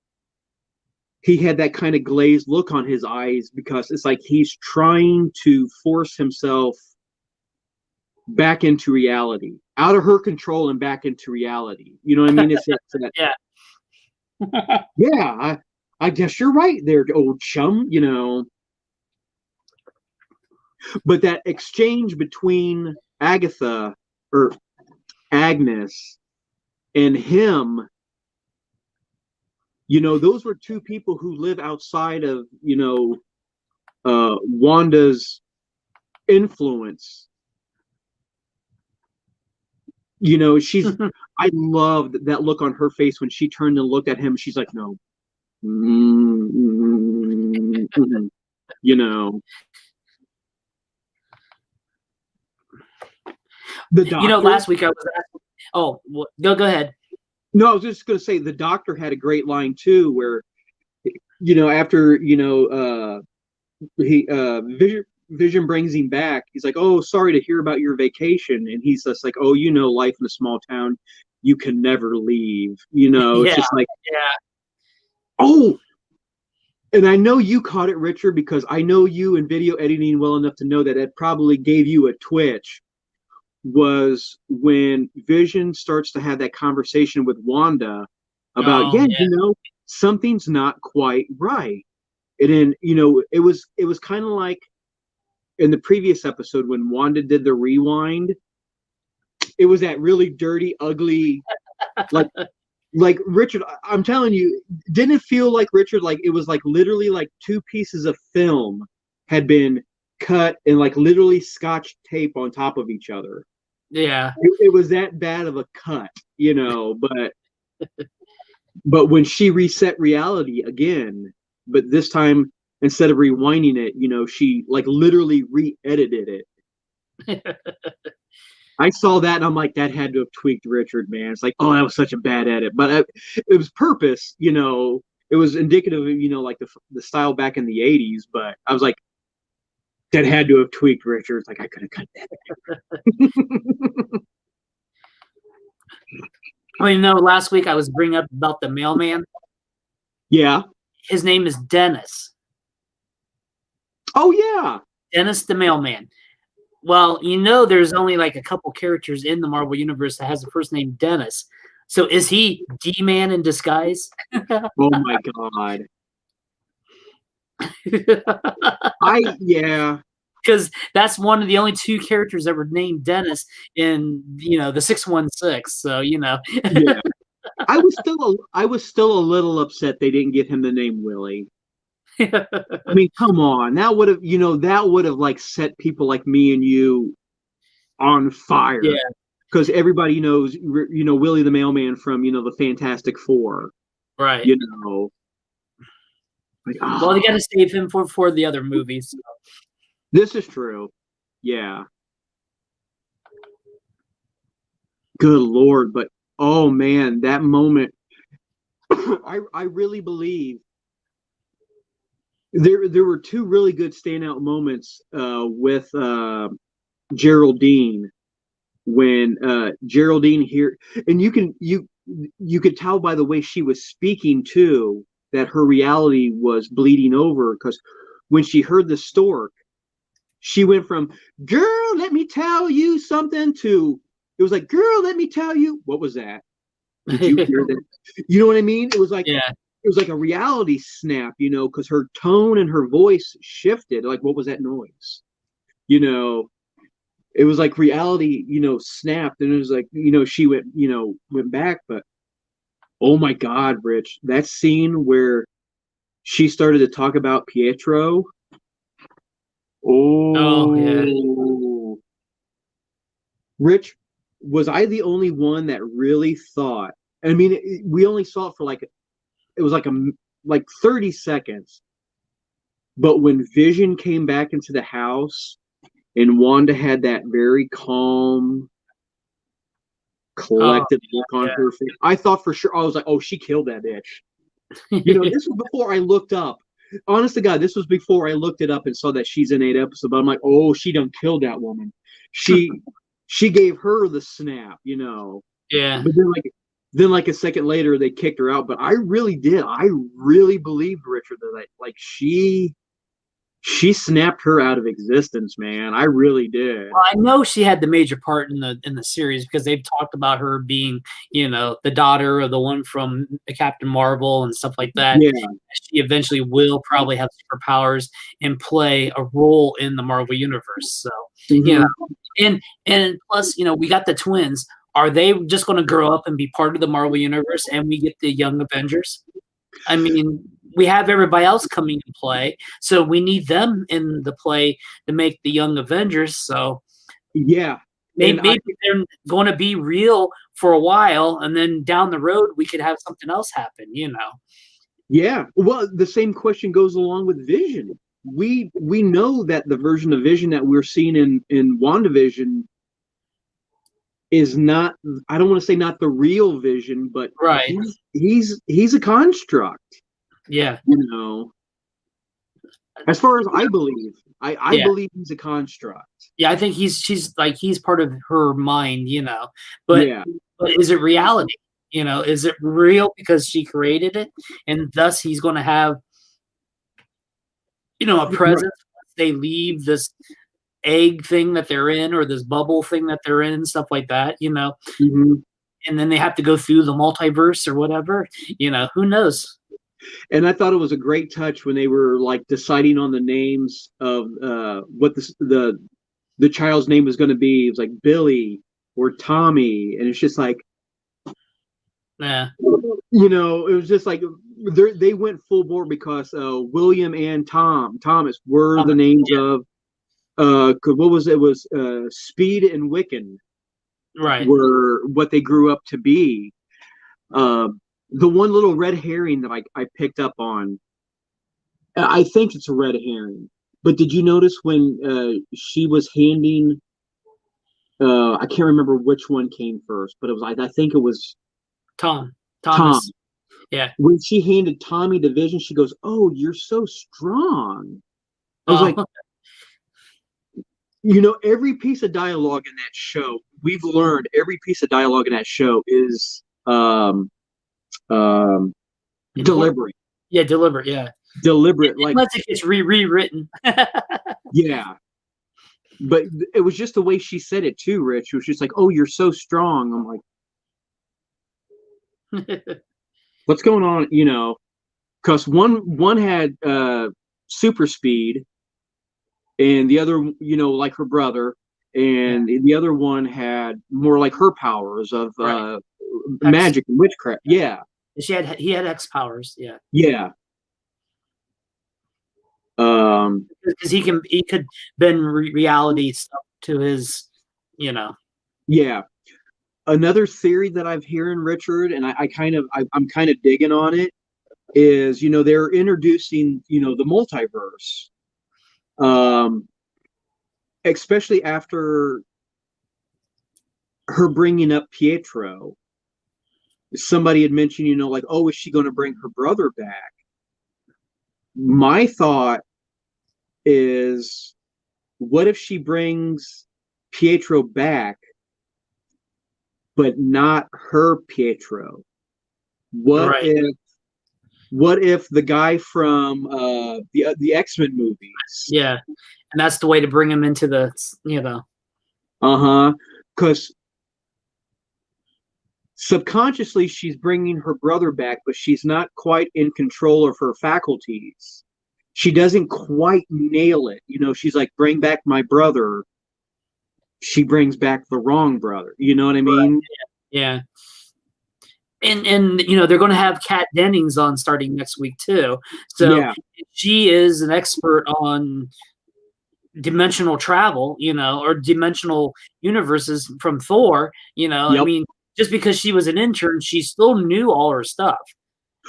he had that kind of glazed look on his eyes because it's like he's trying to force himself back into reality, out of her control and back into reality. You know what I mean? It's that, Yeah. yeah, I guess you're right there, old chum, you know. But that exchange between Agatha or Agnes and him, you know, those were two people who live outside of, you know, Wanda's influence. You know, I loved that look on her face when she turned and looked at him. She's like, no. You know. The doctor, you know, last week I was asking, oh, go ahead. No, I was just going to say the doctor had a great line too, where, you know, after, you know, Vision brings him back. He's like, "Oh, sorry to hear about your vacation," and he's just like, "Oh, you know, life in a small town, you can never leave." You know, it's just like, oh. And I know you caught it, Richard, because I know you in video editing well enough to know that it probably gave you a twitch. Was when Vision starts to have that conversation with Wanda about, you know, something's not quite right. And then, you know, it was kind of like in the previous episode when Wanda did the rewind. It was that really dirty, ugly, like Richard. I'm telling you, didn't it feel like, Richard, like it was like literally like two pieces of film had been cut and like literally scotch tape on top of each other. Yeah, it was that bad of a cut, you know. But when she reset reality again, but this time instead of rewinding it, you know, she like literally re-edited it. I saw that and I'm like, that had to have tweaked Richard, man. It's like, oh, that was such a bad edit, but it was purpose, you know. It was indicative of, you know, like the style back in the 80s, but I was like, that had to have tweaked Richard. It's like, I could have cut that. Well, you know, last week I was bringing up about the mailman. Yeah. His name is Dennis. Oh, yeah. Dennis the mailman. Well, you know, there's only like a couple characters in the Marvel Universe that has the first name Dennis. So is he D-Man in disguise? Oh, my God. Yeah. Because that's one of the only two characters that were named Dennis in, you know, the 616. So, you know. Yeah. I was still a little upset they didn't give him the name Willie. I mean, come on. That would have, you know, like set people like me and you on fire. Yeah. Because everybody knows, you know, Willie the Mailman from, you know, the Fantastic Four. Right. You know. Like, oh. Well, they got to save him for the other movies. So. This is true. Yeah. Good Lord. But, oh, man, that moment, I really believe there were two really good standout moments with Geraldine when Geraldine here, and you could tell by the way she was speaking too that her reality was bleeding over, because when she heard the stork, she went from "girl, let me tell you something" to it was like "girl, let me tell you." What was that? Did you hear that? You know what I mean? It was like, yeah. It was like a reality snap, you know, because her tone and her voice shifted. Like, what was that noise? You know, it was like reality, you know, snapped, and it was like, you know, she went back. But oh my God, Rich, that scene where she started to talk about Pietro. Oh yeah. Rich, was I the only one that really thought? I mean, we only saw it for like, it was like 30 seconds. But when Vision came back into the house and Wanda had that very calm, collected look on her face, I thought for sure, I was like, oh, she killed that bitch. You know, this was before I looked up. Honest to God, this was before I looked it up and saw that she's in 8 episodes. But I'm like, oh, she done killed that woman. She she gave her the snap, you know. Yeah. But then like a second later they kicked her out. But I really did. I really believed Richard that like she snapped her out of existence, man. I really did. Well, I know she had the major part in the series because they've talked about her being, you know, the daughter of the one from Captain Marvel and stuff like that. Yeah. She eventually will probably have superpowers and play a role in the Marvel universe. So, you know, and plus, you know, we got the twins. Are they just going to grow up and be part of the Marvel universe, and we get the Young Avengers? I mean, we have everybody else coming in play, so we need them in the play to make the Young Avengers. So yeah, maybe they're going to be real for a while, and then down the road we could have something else happen. You know? Yeah. Well, the same question goes along with Vision. We know that the version of Vision that we're seeing in WandaVision is not. I don't want to say not the real Vision, but right. He's a construct. Yeah. You know, as far as I believe, I believe he's a construct. Yeah, I think she's part of her mind, you know. But is it reality? You know, is it real because she created it, and thus he's going to have, you know, a presence once they leave this egg thing that they're in or this bubble thing that they're in, stuff like that, you know. And then they have to go through the multiverse or whatever, you know. Who knows? And I thought it was a great touch when they were like deciding on the names of what the child's name was going to be. It was like Billy or Tommy, and it's just like, yeah, you know, it was just like they went full bore because William and Thomas were the names of what was it was Speed and Wiccan, right? Were what they grew up to be. The one little red herring that I picked up on, I think it's a red herring. But did you notice when she was handing, I can't remember which one came first, but it was I think it was Thomas. Tom. Yeah. When she handed Tommy the vision, she goes, "Oh, you're so strong." I was like, you know, every piece of dialogue in that show, we've learned every piece of dialogue in that show is deliberate. Yeah, deliberate. Yeah, deliberate. Like unless it gets rewritten. Yeah, but it was just the way she said it too, Rich. It was just like, "Oh, you're so strong." I'm like, what's going on? You know, because one had super speed, and the other, you know, like her brother, and the other one had more like her powers of magic and witchcraft. Yeah. He had X powers. Yeah. Yeah. Because he could bend reality stuff to his, you know. Yeah. Another theory that I've hearing, Richard, and I'm kind of digging on it, is, you know, they're introducing, you know, the multiverse, especially after her bringing up Pietro. Somebody had mentioned, you know, like, oh, is she going to bring her brother back? My thought is, what if she brings Pietro back, but not her Pietro? What if the guy from the X-Men movies? Yeah, and that's the way to bring him into the, you know. Because subconsciously she's bringing her brother back, but she's not quite in control of her faculties. She doesn't quite nail it. You know, she's like, bring back my brother. She brings back the wrong brother. You know what I mean? Right. Yeah. And you know, they're going to have Kat Dennings on starting next week too. So she is an expert on dimensional travel, you know, or dimensional universes from Thor, you know. I mean, just because she was an intern, she still knew all her stuff,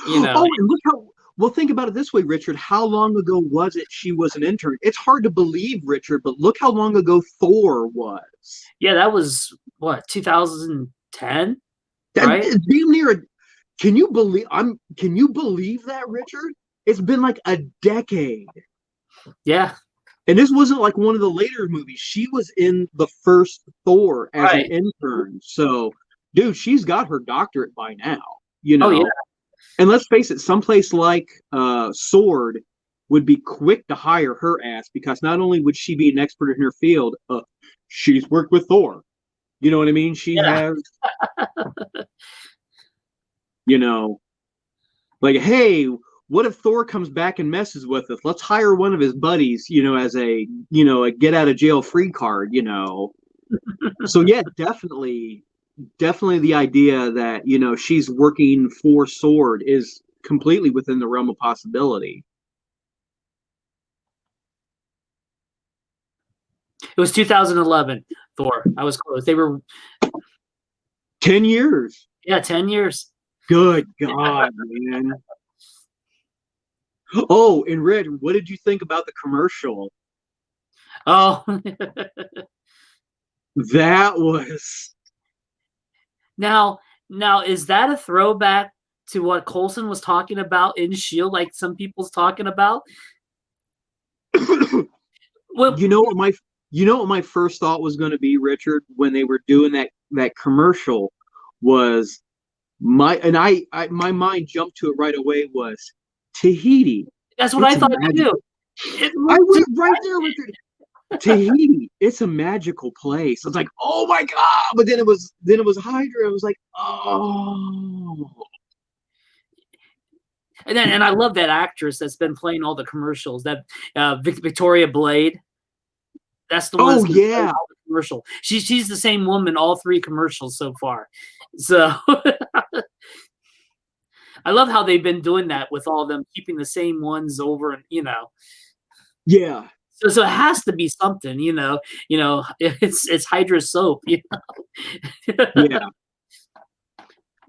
you know. Oh, and look how, well, think about it this way, Richard. How long ago was it she was an intern? It's hard to believe, Richard, but look how long ago Thor was. Yeah, that was, what, 2010? Right? Damn near. Can you believe that, Richard? It's been like a decade. Yeah. And this wasn't like one of the later movies. She was in the first Thor as an intern. So, dude, she's got her doctorate by now, you know. Oh, yeah. And let's face it, someplace like Sword would be quick to hire her ass because not only would she be an expert in her field, she's worked with Thor. You know what I mean? She has, you know, like, hey, what if Thor comes back and messes with us? Let's hire one of his buddies, you know, as a, you know, a get out of jail free card, you know. So yeah, definitely the idea that, you know, she's working for Sword is completely within the realm of possibility. It was 2011, Thor. I was close. They were 10 years. Yeah, 10 years. Good God, man. Oh, and Red, what did you think about the commercial? Oh. That was... Now, is that a throwback to what Coulson was talking about in S.H.I.E.L.D., like some people's talking about? Well, you know what my first thought was going to be, Richard, when they were doing that commercial was my mind jumped to it right away was Tahiti. That's what I thought too. I went right there, Richard. Tahiti, it's a magical place. I was like, oh my God. But then it was Hydra. I was like, oh. And I love that actress that's been playing all the commercials. That Victoria Blade. That's the one. Oh yeah. Commercial. She's the same woman all 3 commercials so far. So I love how they've been doing that with all of them, keeping the same ones over, and you know. Yeah. So it has to be something, you know. It's Hydra soap, you know. Yeah.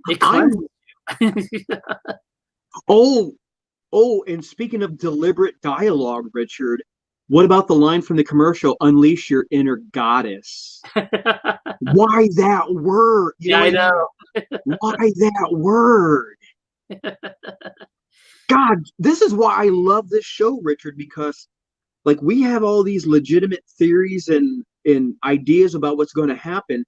It cleanses you. Oh, and speaking of deliberate dialogue, Richard, what about the line from the commercial, "Unleash your inner goddess"? Why that word? I know. Why that word? God, this is why I love this show, Richard, because like we have all these legitimate theories and ideas about what's going to happen.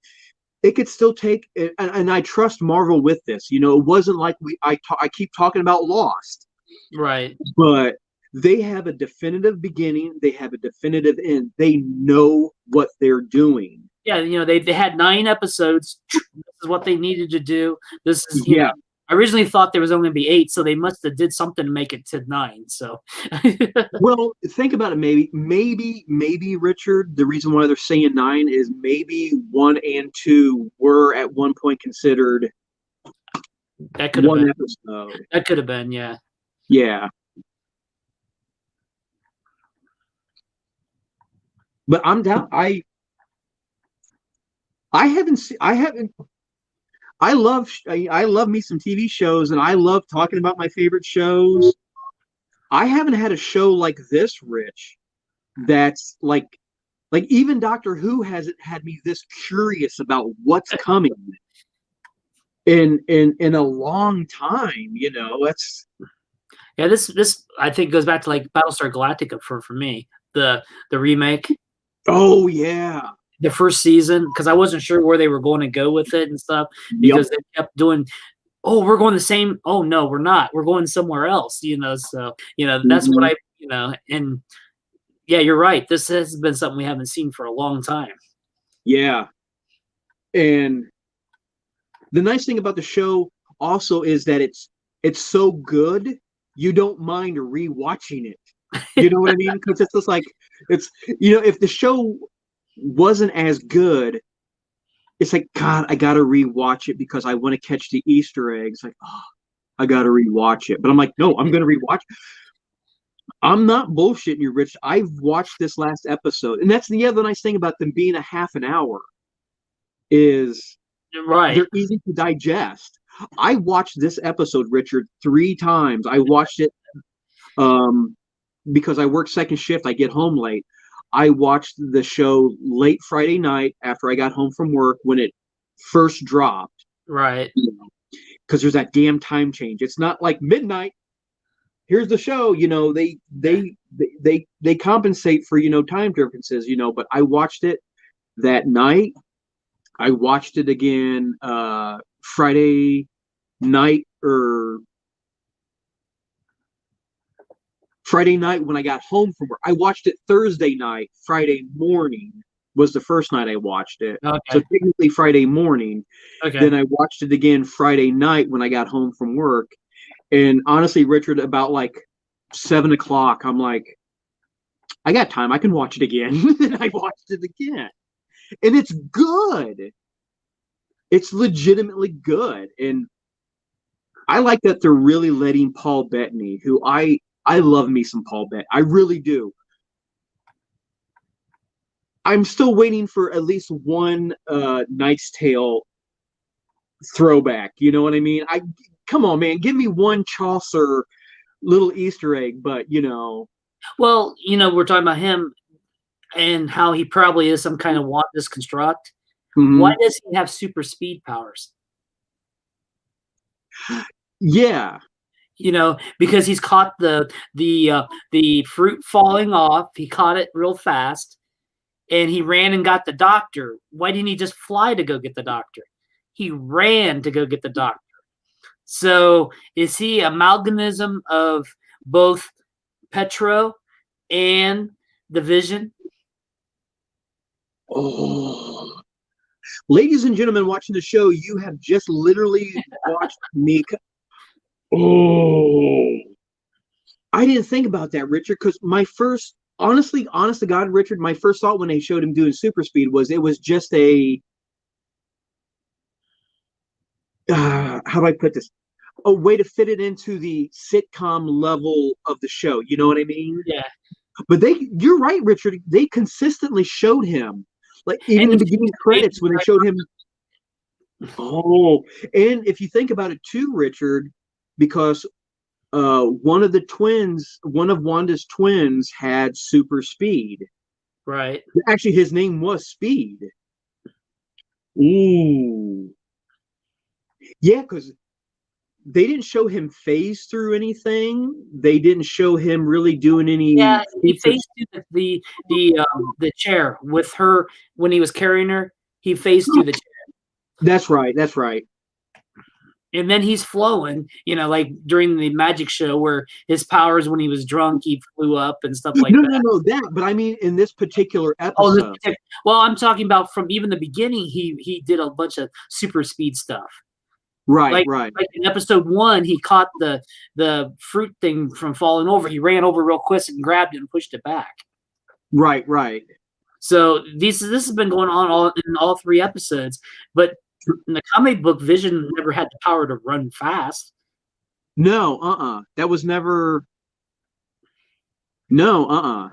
It could still take, and I trust Marvel with this. You know, it wasn't like I keep talking about Lost, right? But they have a definitive beginning. They have a definitive end. They know what they're doing. Yeah, you know, they had 9 episodes. This is what they needed to do. This is, you know, I originally thought there was only going to be 8, so they must have did something to make it to 9. So, well, think about it. Maybe Richard. The reason why they're saying 9 is maybe 1 and 2 were at one point considered that could have one been. episode. That could have been, yeah. Yeah. But I'm down. I love me some TV shows, and I love talking about my favorite shows. I haven't had a show like this, Rich, that's like even Doctor Who hasn't had me this curious about what's coming in a long time. You know, that's this I think goes back to like Battlestar Galactica for me, the remake. Oh yeah. The first season, because I wasn't sure where they were going to go with it and stuff, because they kept doing, oh, we're going the same. Oh no, we're not. We're going somewhere else. You know, so you know that's what I, you know, and yeah, you're right. This has been something we haven't seen for a long time. Yeah, and the nice thing about the show also is that it's so good you don't mind rewatching it. You know what I mean? Because it's just like it's, you know, if the show wasn't as good, it's like, God, I gotta rewatch it because I want to catch the Easter eggs. Like, oh, I gotta rewatch it. But I'm like, no, I'm gonna rewatch it. I'm not bullshitting you, Rich. I've watched this last episode, and that's the other nice thing about them being a half an hour is they're easy to digest. I watched this episode, Richard, 3 times. I watched it because I work second shift. I get home late. I watched the show late Friday night after I got home from work when it first dropped. Right. Because there's that damn time change. It's not like midnight. here's the show. They compensate for time differences. But I watched it that night. I watched it again Friday night or Friday night when I got home from work. I watched it Thursday night. Friday morning was the first night I watched it. Okay. So technically Friday morning. Okay. Then I watched it again Friday night when I got home from work. And honestly, Richard, about like 7 o'clock, I'm like, I got time. I can watch it again. And I watched it again. And it's good. It's legitimately good. And I like that they're really letting Paul Bettany, who I love me some Paul Bettany. I really do. I'm still waiting for at least one Knight's Tale throwback. You know what I mean? Come on, man. Give me one Chaucer little Easter egg, but Well, we're talking about him and how he probably is some kind of Wanda's construct. Mm-hmm. Why does he have super speed powers? Yeah. Because he's caught the fruit falling off. He caught it real fast, and he ran and got the doctor. Why didn't he just fly to go get the doctor? He ran to go get the doctor. So is he amalgamism of both Petro and the Vision? Oh, ladies and gentlemen watching the show, you have just literally watched me. Oh, I didn't think about that, Richard, because my first, honest to God, Richard, my first thought when they showed him doing super speed was it was just a, how do I put this? A way to fit it into the sitcom level of the show. You know what I mean? Yeah. But you're right, Richard. They consistently showed him, like even in the beginning credits when they showed him. Oh, and if you think about it too, Richard, because one of Wanda's twins had super speed. Right. Actually, his name was Speed. Ooh. Yeah, because they didn't show him phase through anything. They didn't show him really doing any. Yeah, he phased through the chair with her when he was carrying her. He phased through the chair. That's right. That's right. And then he's flowing, like during the magic show where his powers, when he was drunk, he flew up and stuff like that. No, that. But I mean, in this particular episode. Well, I'm talking about from even the beginning. He did a bunch of super speed stuff. Right. Like in episode 1, he caught the fruit thing from falling over. He ran over real quick and grabbed it and pushed it back. Right. So this has been going on in all 3 episodes, but in the comic book, Vision never had the power to run fast. No, that was never. No,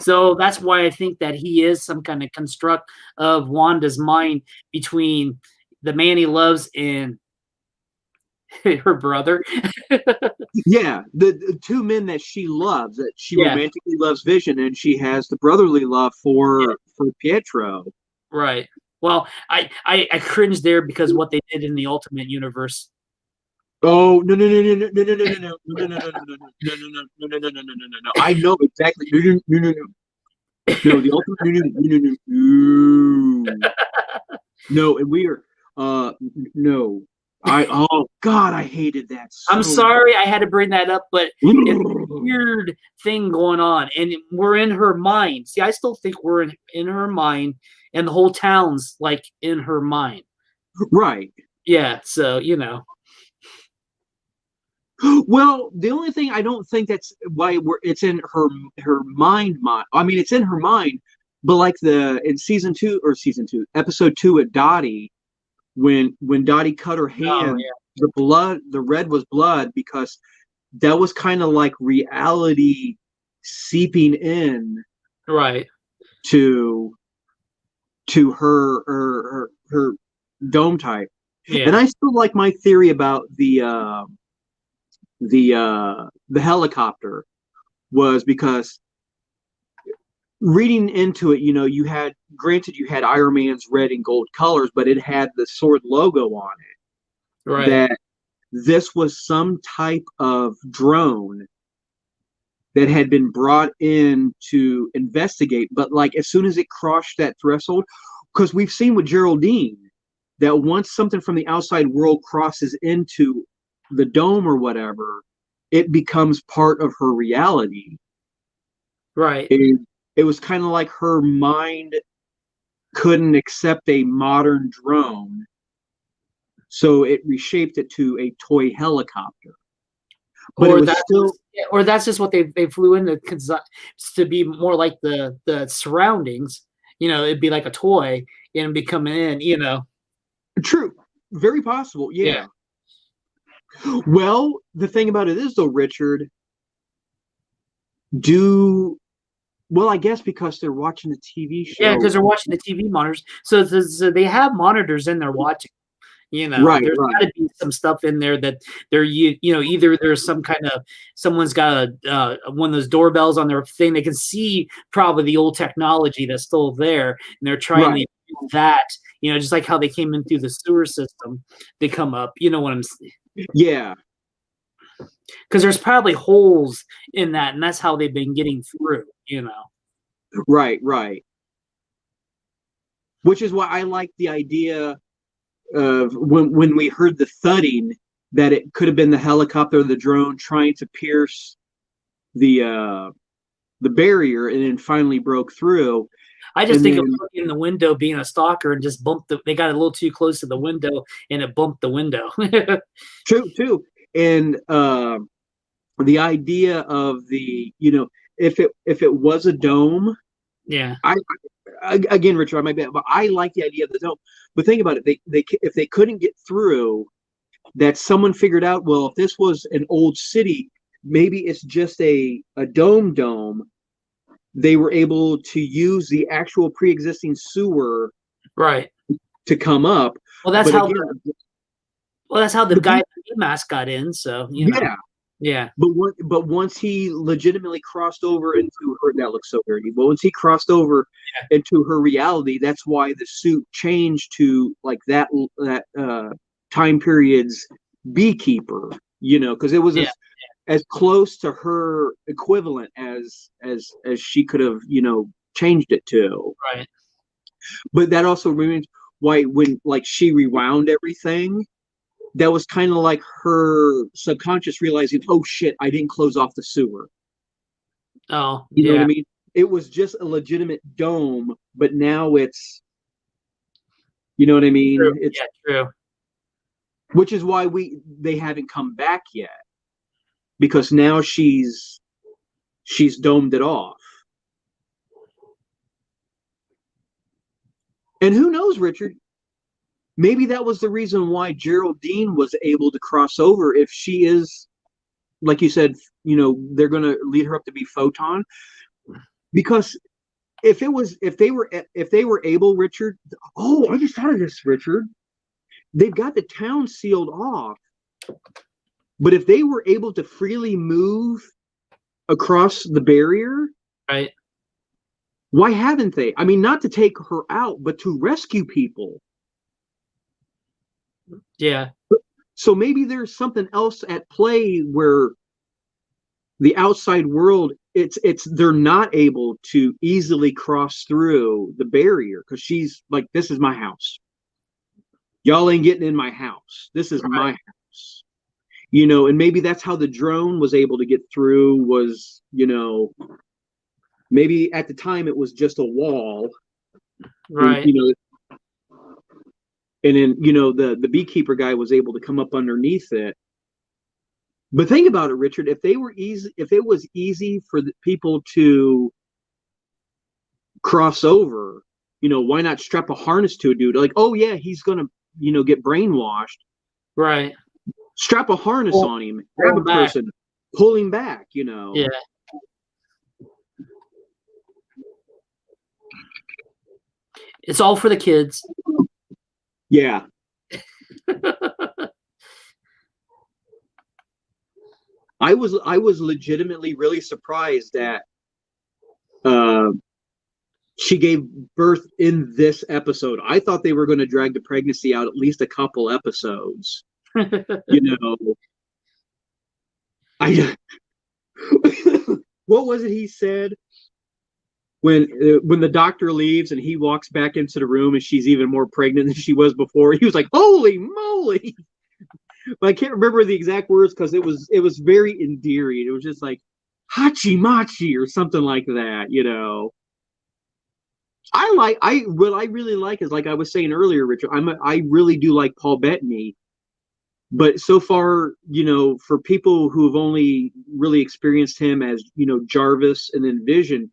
So that's why I think that he is some kind of construct of Wanda's mind between the man he loves and her brother. Yeah, the 2 men that she loves, that she romantically loves Vision, and she has the brotherly love for Pietro. Right. Well, I cringed there because what they did in the Ultimate Universe. Oh no! I know exactly. No. No, the Ultimate. No, and we are. No. Oh God, I hated that. I'm sorry I had to bring that up, but it's a weird thing going on, and we're in her mind. See, I still think we're in her mind, and the whole town's like in her mind. Right. Yeah. So Well, the only thing I don't think that's why it's in her mind. I mean, it's in her mind, but like in season 2, episode 2 at Dottie. When Dottie cut her hand, the red was blood because that was kind of like reality seeping in, right, to her dome type. Yeah. And I still like my theory about the helicopter was because reading into it, you had Iron Man's red and gold colors, but it had the sword logo on it. Right. this was some type of drone that had been brought in to investigate. But like as soon as it crossed that threshold, because we've seen with Geraldine that once something from the outside world crosses into the dome or whatever, it becomes part of her reality. Right. It was kind of like her mind couldn't accept a modern drone, so it reshaped it to a toy helicopter. But Or it was that's still, or that's just what they flew in to be more like the surroundings. You know, it'd be like a toy and be coming in. You know. true, very possible. Yeah. Well, the thing about it is, though, Richard, do well, I guess because they're watching the TV Yeah, because show. they're watching the TV monitors, so they have monitors in there watching. You know, Right, there's right. got to be some stuff in there that they're either there's some kind of someone's got a one of those doorbells on their thing. They can see probably the old technology that's still there, and they're trying to Right. use that. You know, just like how they came in through the sewer system, they come up. You know what I'm saying? Yeah, Because there's probably holes in that, and that's how they've been getting through. You know. right, right. Which is why I like the idea of when we heard the thudding, that it could have been the helicopter or the drone trying to pierce the barrier and then finally broke through. I just And think of then looking in the window being a stalker and just bumped they got a little too close to the window and it bumped the window. true. And the idea of if it was a dome, Yeah. again, Richard, I might be, but I like the idea of the dome. But think about it, they if they couldn't get through, that someone figured out, well, if this was an old city, maybe it's just a dome. They were able to use the actual pre-existing sewer Right. to come up. Well, that's But how again, the guy in the mask got in. So yeah. Yeah. But once he legitimately crossed over into her, that looks so dirty. But once he crossed over into her reality, that's why the suit changed to like that time period's beekeeper. Because it was as close to her equivalent as she could have changed it to. Right. But that also means why when like she rewound everything, that was kind of like her subconscious realizing, oh shit, I didn't close off the sewer. Oh, You know what I mean? It was just a legitimate dome, but now it's, you know what I mean? True. It's True. Which is why they haven't come back yet, because now she's domed it off. And who knows, Richard? Maybe that was the reason why Geraldine was able to cross over. If she is, like you said, they're going to lead her up to be Photon, because if they were able, Richard. Oh, I just thought of this, Richard. They've got the town sealed off, but if they were able to freely move across the barrier, Right. why haven't they? I mean, not to take her out, but to rescue people. Yeah. So maybe there's something else at play where the outside world, they're not able to easily cross through the barrier, because she's like, this is my house. Y'all ain't getting in my house. This is my house. And maybe that's how the drone was able to get through, was, maybe at the time it was just a wall. Right. And then, the beekeeper guy was able to come up underneath it. But think about it, Richard, if it was easy for the people to cross over, why not strap a harness to a dude? Like, oh yeah, he's going to, get brainwashed. Right. Strap a harness on him, grab a person, pull him back, Yeah. It's all for the kids. Yeah. I was legitimately really surprised that she gave birth in this episode. I thought they were going to drag the pregnancy out at least a couple episodes. You know, I what was it he said when the doctor leaves and he walks back into the room and she's even more pregnant than she was before? He was like, "Holy moly!" But I can't remember the exact words because it was very endearing. It was just like hachi machi or something like that, you know. What I really like is, like I was saying earlier, Richard. I really do like Paul Bettany, but so far, you know, for people who have only really experienced him as, you know, Jarvis and then Vision,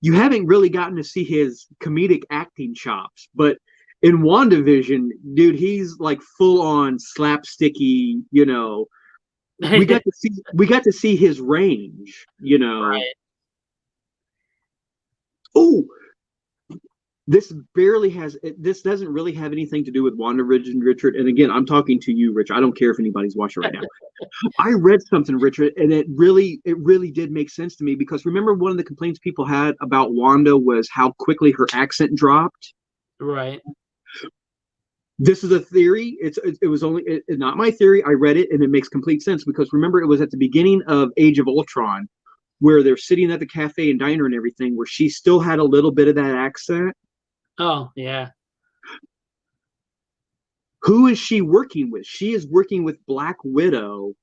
you haven't really gotten to see his comedic acting chops. But in WandaVision, dude, he's like full on slapsticky, you know. We got to see his range, you know. Right. Oh, this doesn't really have anything to do with WandaVision, Richard. And again, I'm talking to you, Richard. I don't care if anybody's watching right now. I read something, Richard, and it really did make sense to me, because remember, one of the complaints people had about Wanda was how quickly her accent dropped. Right. This is a theory. It was only not my theory. I read it and it makes complete sense, because remember, it was at the beginning of Age of Ultron where they're sitting at the cafe and diner and everything, where she still had a little bit of that accent. Oh, yeah. Who is she working with? She is working with Black Widow,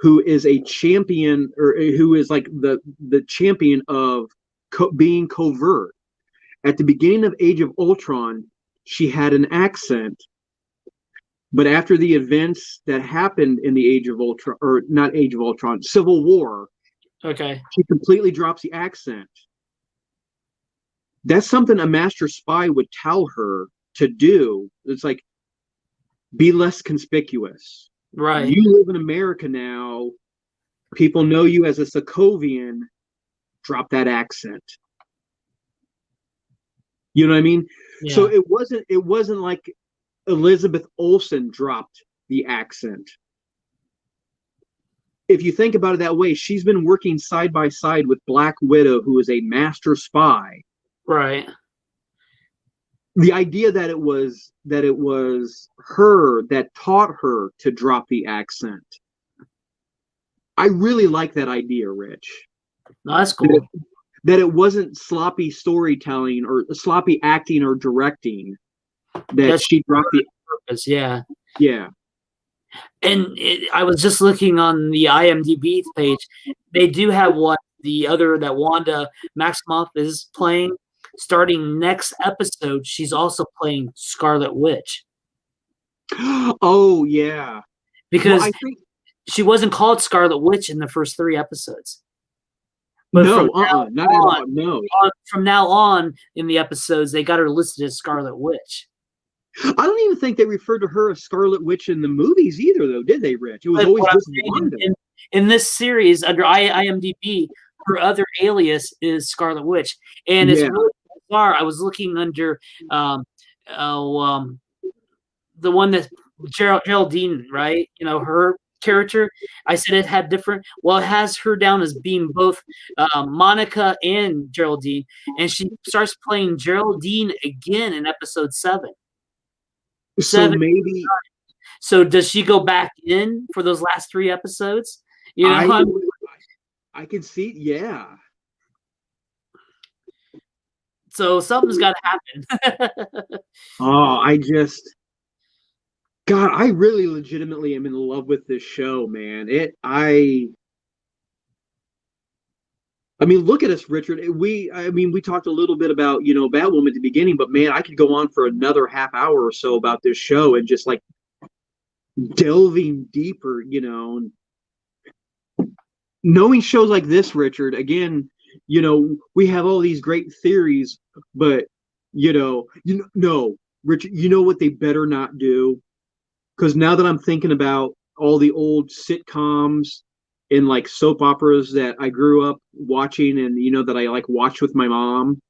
who is a champion, or who is like the champion of being covert. At the beginning of Age of Ultron, she had an accent, but after the events that happened in the Age of Ultron, or not Age of Ultron, Civil War, Okay. she completely drops the accent. That's something a master spy would tell her to do. It's like, be less conspicuous. Right. You live in America now. People know you as a Sokovian. Drop that accent. You know what I mean? Yeah. So it wasn't like Elizabeth Olsen dropped the accent. If you think about it that way, she's been working side by side with Black Widow, who is a master spy. Right. The idea that it was her that taught her to drop the accent. I really like that idea, Rich. No, that's cool. That it wasn't sloppy storytelling or sloppy acting or directing. That she dropped the purpose. Yeah. Yeah. And I was just looking on the IMDb page. They do have that Wanda Maximoff is playing. Starting next episode, she's also playing Scarlet Witch. Oh, yeah. Because I think she wasn't called Scarlet Witch in the first 3 episodes. But no, not at all. No. From now on in the episodes, they got her listed as Scarlet Witch. I don't even think they referred to her as Scarlet Witch in the movies either, though, did they, Rich? It was always just Wanda. In this series, under IMDb, her other alias is Scarlet Witch. And it's really bizarre. I was looking under the one that Geraldine, right? You know, her character. I said it had different. Well, it has her down as being both Monica and Geraldine, and she starts playing Geraldine again in episode 7. So maybe. So does she go back in for those last 3 episodes? You know, I can see. Yeah. So something's got to happen. God, I really legitimately am in love with this show, man. I mean, look at us, Richard. We talked a little bit about, you know, Batwoman at the beginning, but man, I could go on for another half hour or so about this show and just like delving deeper, you know. And knowing shows like this, Richard, again, you know, we have all these great theories, but no, Richard, you know what they better not do? Because now that I'm thinking about all the old sitcoms and like soap operas that I grew up watching, and you know that I like watched with my mom.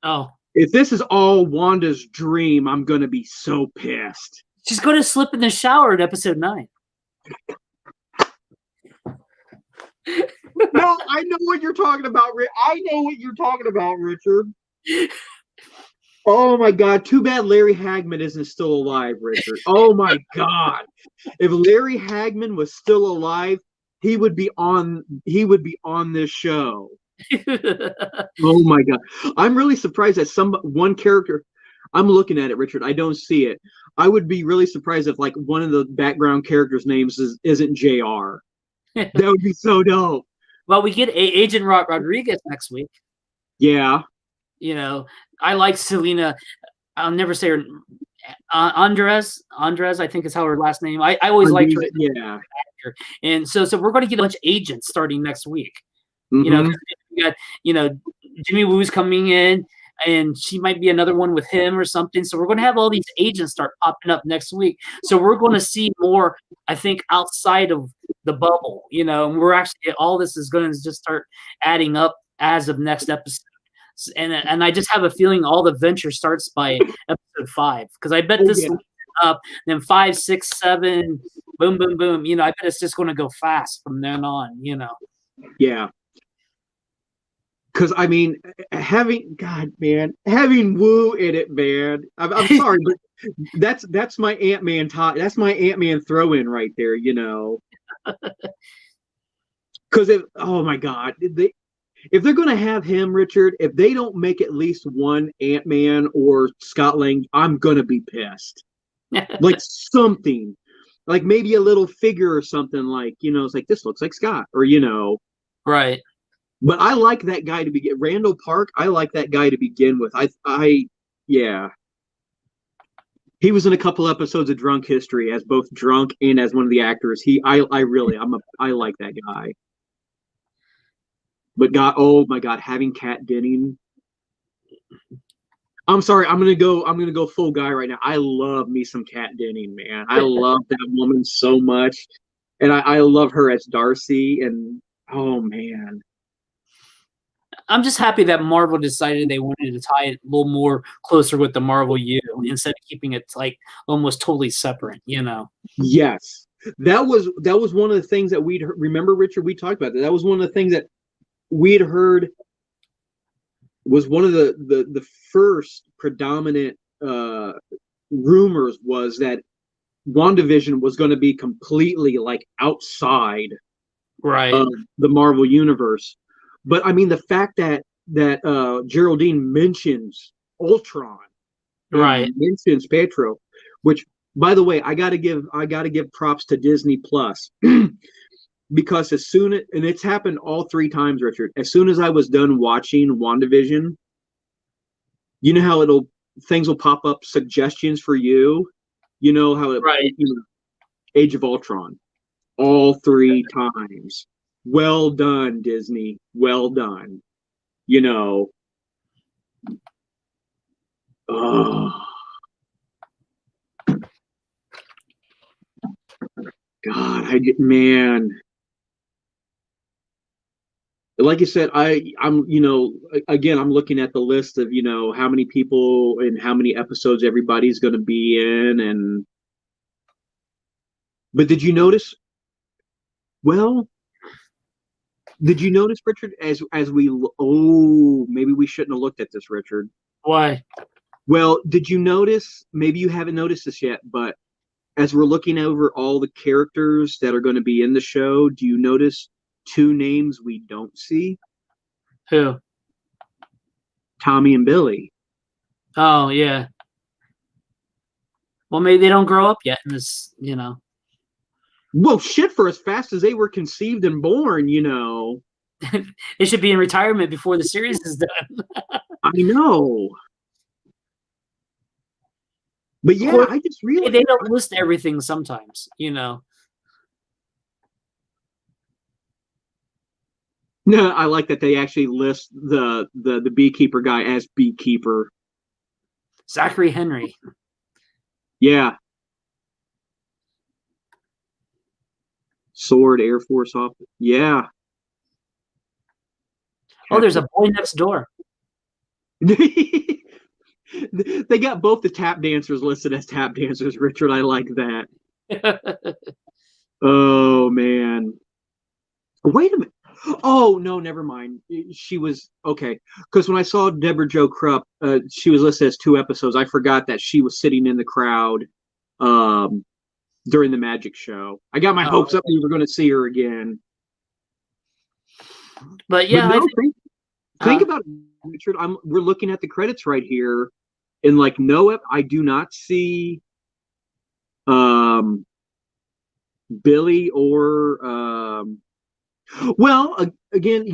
Oh, if this is all Wanda's dream, I'm gonna be so pissed. She's gonna slip in the shower in episode 9. No, I know what you're talking about, I know what you're talking about, Richard. Oh my God! Too bad Larry Hagman isn't still alive, Richard. Oh my God! If Larry Hagman was still alive, he would be on. He would be on this show. Oh my God! I'm really surprised that one character. I'm looking at it, Richard. I don't see it. I would be really surprised if like one of the background characters' names isn't Jr. That would be so dope. Well, we get Agent Rodriguez next week. Yeah. You know, I like Selena. I'll never say her. Andres, I think is how her last name. I always liked her. Yeah. And so we're going to get a bunch of agents starting next week. Mm-hmm. You know, we got Jimmy Woo's coming in, and she might be another one with him or something. So we're going to have all these agents start popping up next week. So we're going to see more, I think, outside of the bubble. And we're actually all this is going to just start adding up as of next episode. And I just have a feeling all the venture starts by episode 5 because I bet this up. Then 5, 6, 7, boom, boom, boom. I bet it's just going to go fast from then on. Yeah. Because I mean, having Woo in it, man. I'm sorry, but that's my Ant-Man that's my Ant-Man throw-in right there. Because oh my God, if they're going to have him, Richard, if they don't make at least one Ant-Man or Scott Lang, I'm going to be pissed. Like something, like maybe a little figure or something like, it's like, this looks like Scott or, Right. But I like that guy to begin. Randall Park, I like that guy to begin with. Yeah. He was in a couple episodes of Drunk History as both drunk and as one of the actors. I like that guy. But God, oh my God, having Kat Denning. I'm sorry, I'm gonna go full guy right now. I love me some Kat Denning, man. I love that woman so much, and I love her as Darcy. And oh man, I'm just happy that Marvel decided they wanted to tie it a little more closer with the Marvel U instead of keeping it like almost totally separate. Yes, that was one of the things that we'd remember, Richard. We talked about that. That was one of the things that we'd heard was one of the first predominant rumors was that WndaVision was going to be completely like outside of the Marvel universe. But I mean, the fact that Geraldine mentions Ultron, mentions Pietro, which by the way, I gotta give props to Disney Plus. Because and it's happened all 3 times, Richard. As soon as I was done watching WandaVision, you know how things will pop up suggestions for you. You know how Age of Ultron, all 3 times. Well done, Disney. Well done. Oh God, man. Like you said, I'm again, I'm looking at the list of how many people and how many episodes everybody's going to be in, but did you notice? Well, did you notice, Richard? Maybe we shouldn't have looked at this, Richard. Why? Well, did you notice? Maybe you haven't noticed this yet, but as we're looking over all the characters that are going to be in the show, do you notice 2 names we don't see? Who? Tommy and Billy. Oh, yeah. Well, maybe they don't grow up yet in this, Well, shit, for as fast as they were conceived and born, They should be in retirement before the series is done. I know. But yeah, I just realized they don't list everything sometimes, No, I like that they actually list the beekeeper guy as beekeeper. Zachary Henry. Yeah. Sword Air Force officer. Yeah. Oh, there's a boy next door. They got both the tap dancers listed as tap dancers, Richard. I like that. Oh man. Wait a minute. Oh no, never mind. She was okay. Because when I saw Deborah Jo Krupp, she was listed as 2 episodes. I forgot that she was sitting in the crowd um, during the magic show. I got my hopes up we were going to see her again. But yeah, no, think about it, Richard. We're looking at the credits right here, and like I do not see Billy or well, again,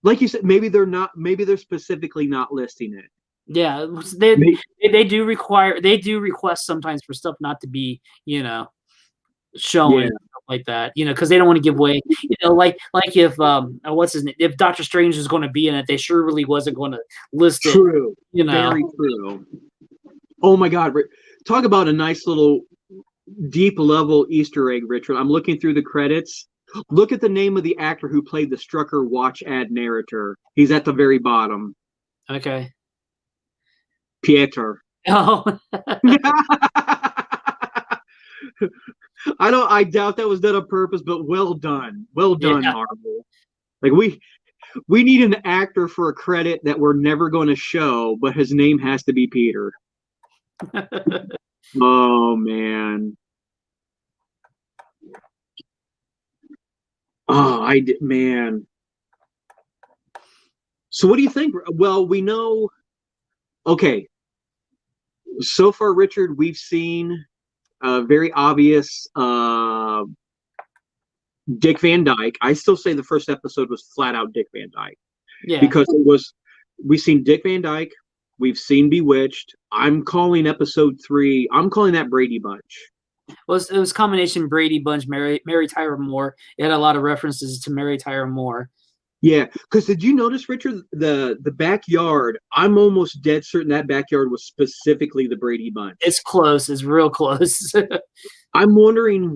like you said, maybe they're specifically not listing it. Yeah, they do request sometimes for stuff not to be, showing, stuff like that, because they don't want to give away, like if what's his name, if Doctor Strange is going to be in it, they sure really wasn't going to list it. True, very true. Oh my God, talk about a nice little deep level Easter egg, Richard. I'm looking through the credits. Look at the name of the actor who played the Strucker watch ad narrator. He's at the very bottom. Okay. Pieter. Oh. I doubt that was done on purpose, but well done. Well done, Marvel. Like we need an actor for a credit that we're never going to show, but his name has to be Peter. Oh man. Oh, man. So what do you think? Well, we know. Okay. So far, Richard, we've seen very obvious Dick Van Dyke. I still say the first episode was flat out Dick Van Dyke. Yeah. Because we've seen Dick Van Dyke. We've seen Bewitched. I'm calling episode 3. I'm calling that Brady Bunch. Well, it was combination Brady Bunch, Mary Tyler Moore. It had a lot of references to Mary Tyler Moore. Yeah, because did you notice, Richard, the backyard? I'm almost dead certain that backyard was specifically the Brady Bunch. It's close. It's real close. I'm wondering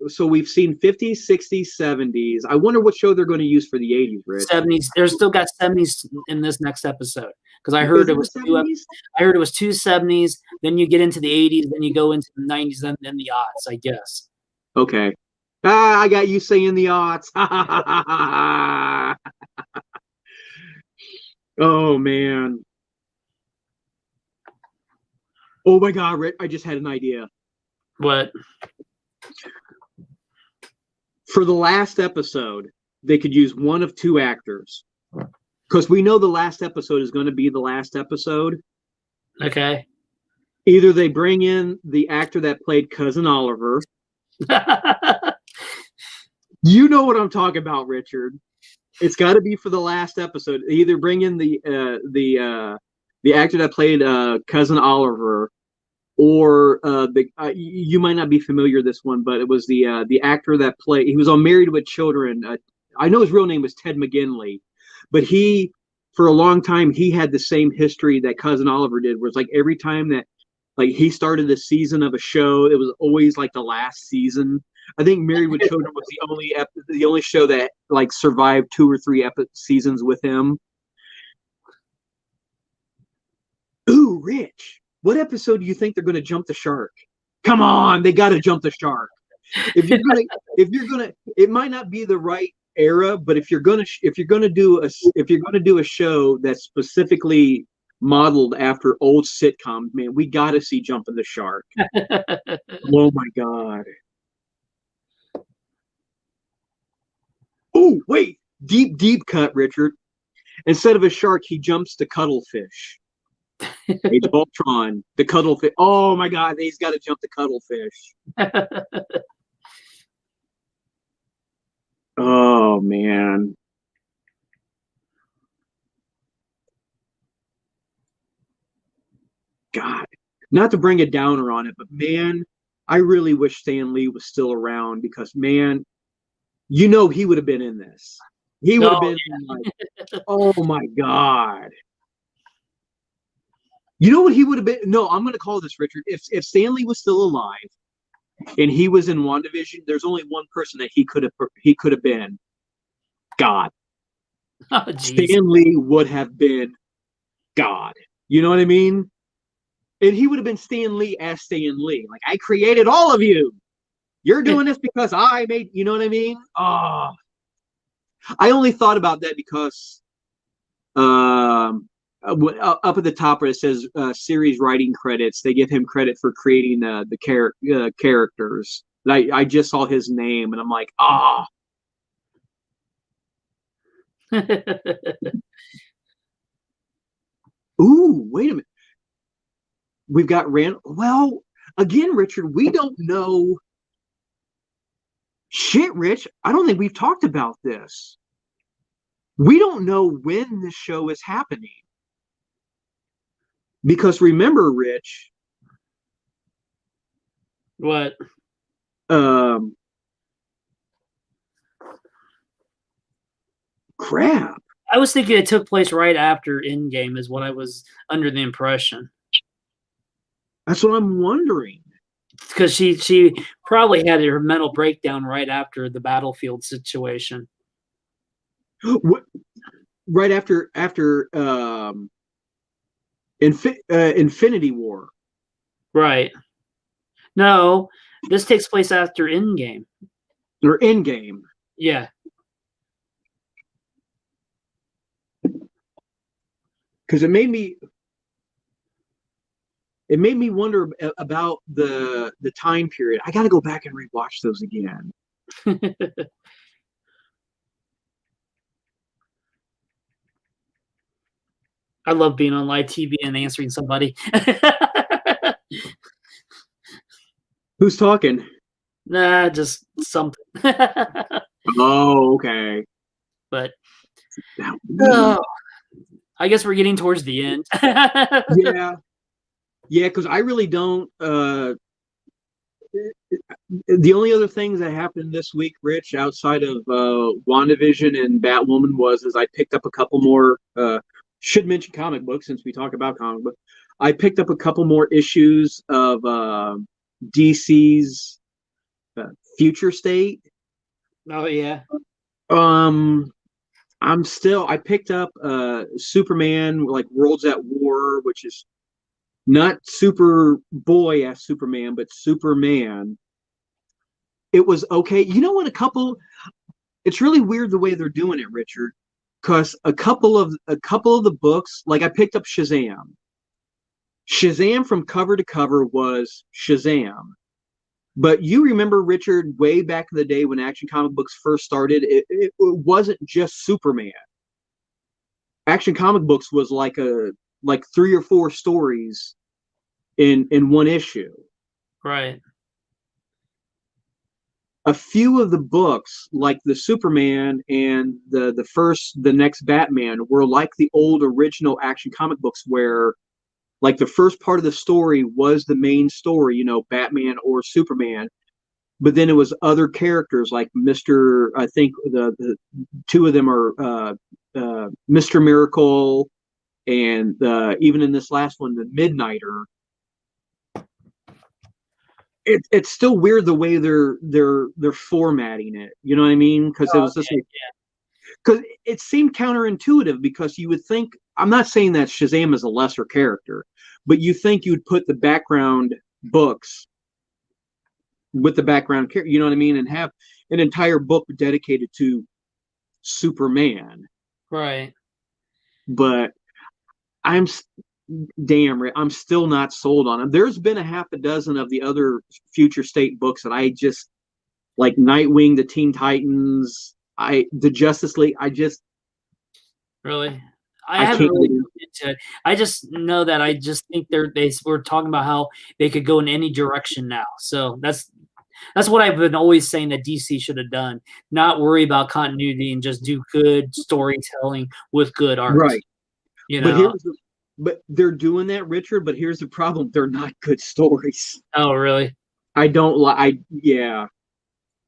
so we've seen 50s, 60s, 70s. I wonder what show they're going to use for the 80s, Rich. 70s. There's still got 70s in this next episode. Because I heard it was I heard it was 2 70s, then you get into the 80s, then you go into the 90s, then the aughts, I guess. Okay. I got you saying the aughts. Oh man. Oh my God, Rick, I just had an idea. What? For the last episode, they could use one of 2 actors. Because we know the last episode is going to be the last episode. Okay. Either they bring in the actor that played Cousin Oliver. You know what I'm talking about, Richard. It's got to be for the last episode. They either bring in the actor that played Cousin Oliver, or you might not be familiar with this one, but it was the actor that played. He was on Married with Children. I know his real name was Ted McGinley. But for a long time, he had the same history that Cousin Oliver did, where it's like every time that like he started a season of a show, it was always like the last season. I think Married with Children was the only show that like survived 2 or 3 seasons with him. Ooh, Rich, what episode do you think they're going to jump the shark? Come on, they got to jump the shark. If you're gonna, it might not be the right era, but if you're gonna do a show that's specifically modeled after old sitcoms, man, we gotta see Jumping the Shark. Oh my God. Oh wait, deep cut, Richard. Instead of a shark, he jumps to cuttlefish. Age of Ultron, the cuttlefish. Oh my God, he's got to jump the cuttlefish. Oh man. God. Not to bring a downer on it, but man, I really wish Stan Lee was still around, because man, he would have been in this. He would have been like, oh my God. You know what he would have been? No, I'm gonna call this, Richard. If Stan Lee was still alive and he was in WandaVision, there's only one person that he could have been. God. Oh, Stan Lee would have been God. You know what I mean? And he would have been Stan Lee as Stan Lee. Like, I created all of you. You're doing this because I made, you know what I mean? Oh. I only thought about that because up at the top where it says series writing credits, they give him credit for creating the characters. I just saw his name and I'm like, ooh, wait a minute. We've got Well, again, Richard, we don't know. Shit, Rich, I don't think we've talked about this. We don't know when this show is happening. Because remember, Rich. What? Crap. I was thinking it took place right after Endgame is what I was under the impression. That's what I'm wondering. Because she probably had her mental breakdown right after the battlefield situation. What? Right after Infinity War. Right. No, this takes place after Endgame. Or Endgame. Yeah. Because it made me wonder about the time period. I got to go back and rewatch those again. I love being on live TV and answering somebody. Who's talking? Nah, just something. Oh, okay. But I guess we're getting towards the end. Yeah, because I really don't. The only other things that happened this week, Rich, outside of WandaVision and Batwoman, is I picked up a couple more. Should mention comic books since we talk about comic books. I picked up a couple more issues of DC's Future State. Oh yeah. I picked up Superman, like Worlds at War, which is not Superboy as Superman, but Superman. It was okay. You know what? It's really weird the way they're doing it, Richard, because a couple of the books, like I picked up Shazam. Shazam from cover to cover was Shazam. But you remember, Richard, way back in the day when Action Comic Books first started, it wasn't just Superman. Action Comic Books was like 3 or 4 stories in one issue. Right. A few of the books, like the Superman and the next Batman, were like the old original Action Comic Books where like the first part of the story was the main story, Batman or Superman. But then it was other characters like I think the 2 of them are Mr. Miracle and even in this last one, the Midnighter. It's still weird the way they're formatting it. You know what I mean? Because it was just because it seemed counterintuitive. Because you would think, I'm not saying that Shazam is a lesser character, but you think you'd put the background books with the background character. You know what I mean? And have an entire book dedicated to Superman. Right. But I'm still not sold on him. There's been a half a dozen of the other Future State books that I just like. Nightwing, the Teen Titans, the Justice League. I haven't really looked into it. I just know that I just think they were talking about how they could go in any direction now. So that's what I've been always saying that DC should have done. Not worry about continuity and just do good storytelling with good art. Right. But but they're doing that, Richard. But here's the problem: they're not good stories. Oh, really? I don't like. Yeah.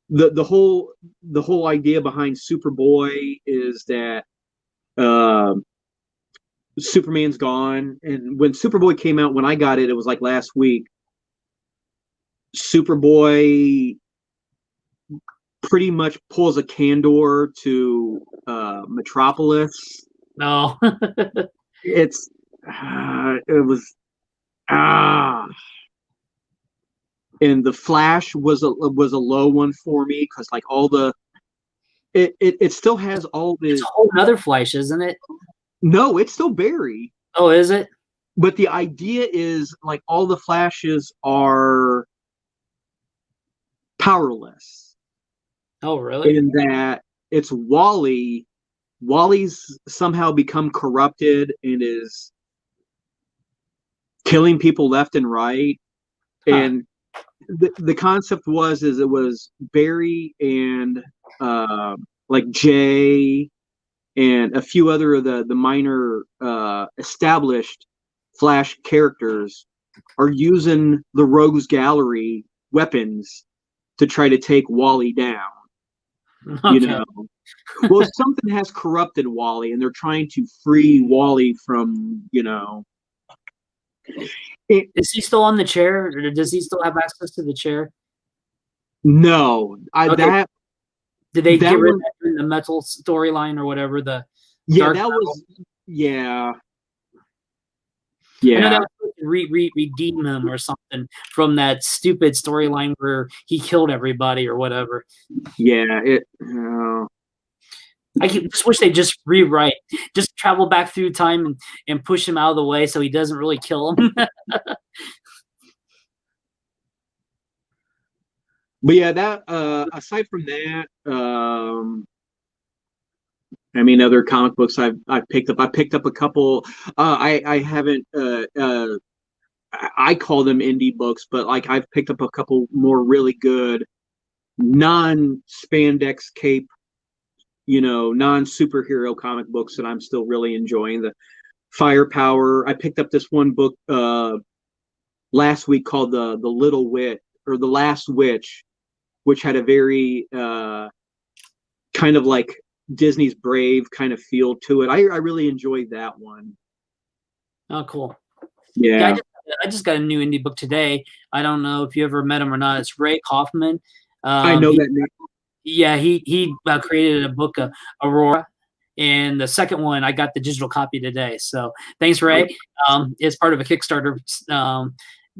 The whole idea behind Superboy is that Superman's gone, and when Superboy came out, when I got it, it was like last week. Superboy pretty much pulls a Candor to Metropolis. No. It was and the Flash was a low one for me because like all the it still has all It's the. a whole nother Flash, isn't it? No, it's still Barry. Oh, is it? But the idea is like all the Flashes are powerless Oh, really? in that it's Wally. Wally's somehow become corrupted and is killing people left and right. Huh. And the concept is it was Barry and like Jay and a few other of the minor established Flash characters are using the Rogues Gallery weapons to try to take Wally down. You Okay. know, well, something has corrupted Wally, and they're trying to free Wally from. Is he still on the chair, or does he still have access to the chair? No, Okay. that Did they that get rid of one, that in the metal storyline or whatever? The yeah, Dark that Metal? was, yeah, I know yeah, that was supposed to redeem him or something from that stupid storyline where he killed everybody or whatever. yeah. I just wish they just rewrite, just travel back through time and push him out of the way so he doesn't really kill him. But yeah, that aside from that, I mean, other comic books I've picked up. I picked up a couple. I haven't. I call them indie books, but like I've picked up a couple more really good non spandex cape, non superhero comic books that I'm still really enjoying. The Firepower. I picked up this one book last week called the Little Witch or the Last Witch, which had a very kind of like Disney's Brave kind of feel to it. I really enjoyed that one. Oh, cool. Yeah. I just got a new indie book today. I don't know if you ever met him or not. It's Ray Kaufman. I know that name. Yeah, he created a book, Aurora, and the second one I got the digital copy today. So thanks, Ray. It's part of a Kickstarter,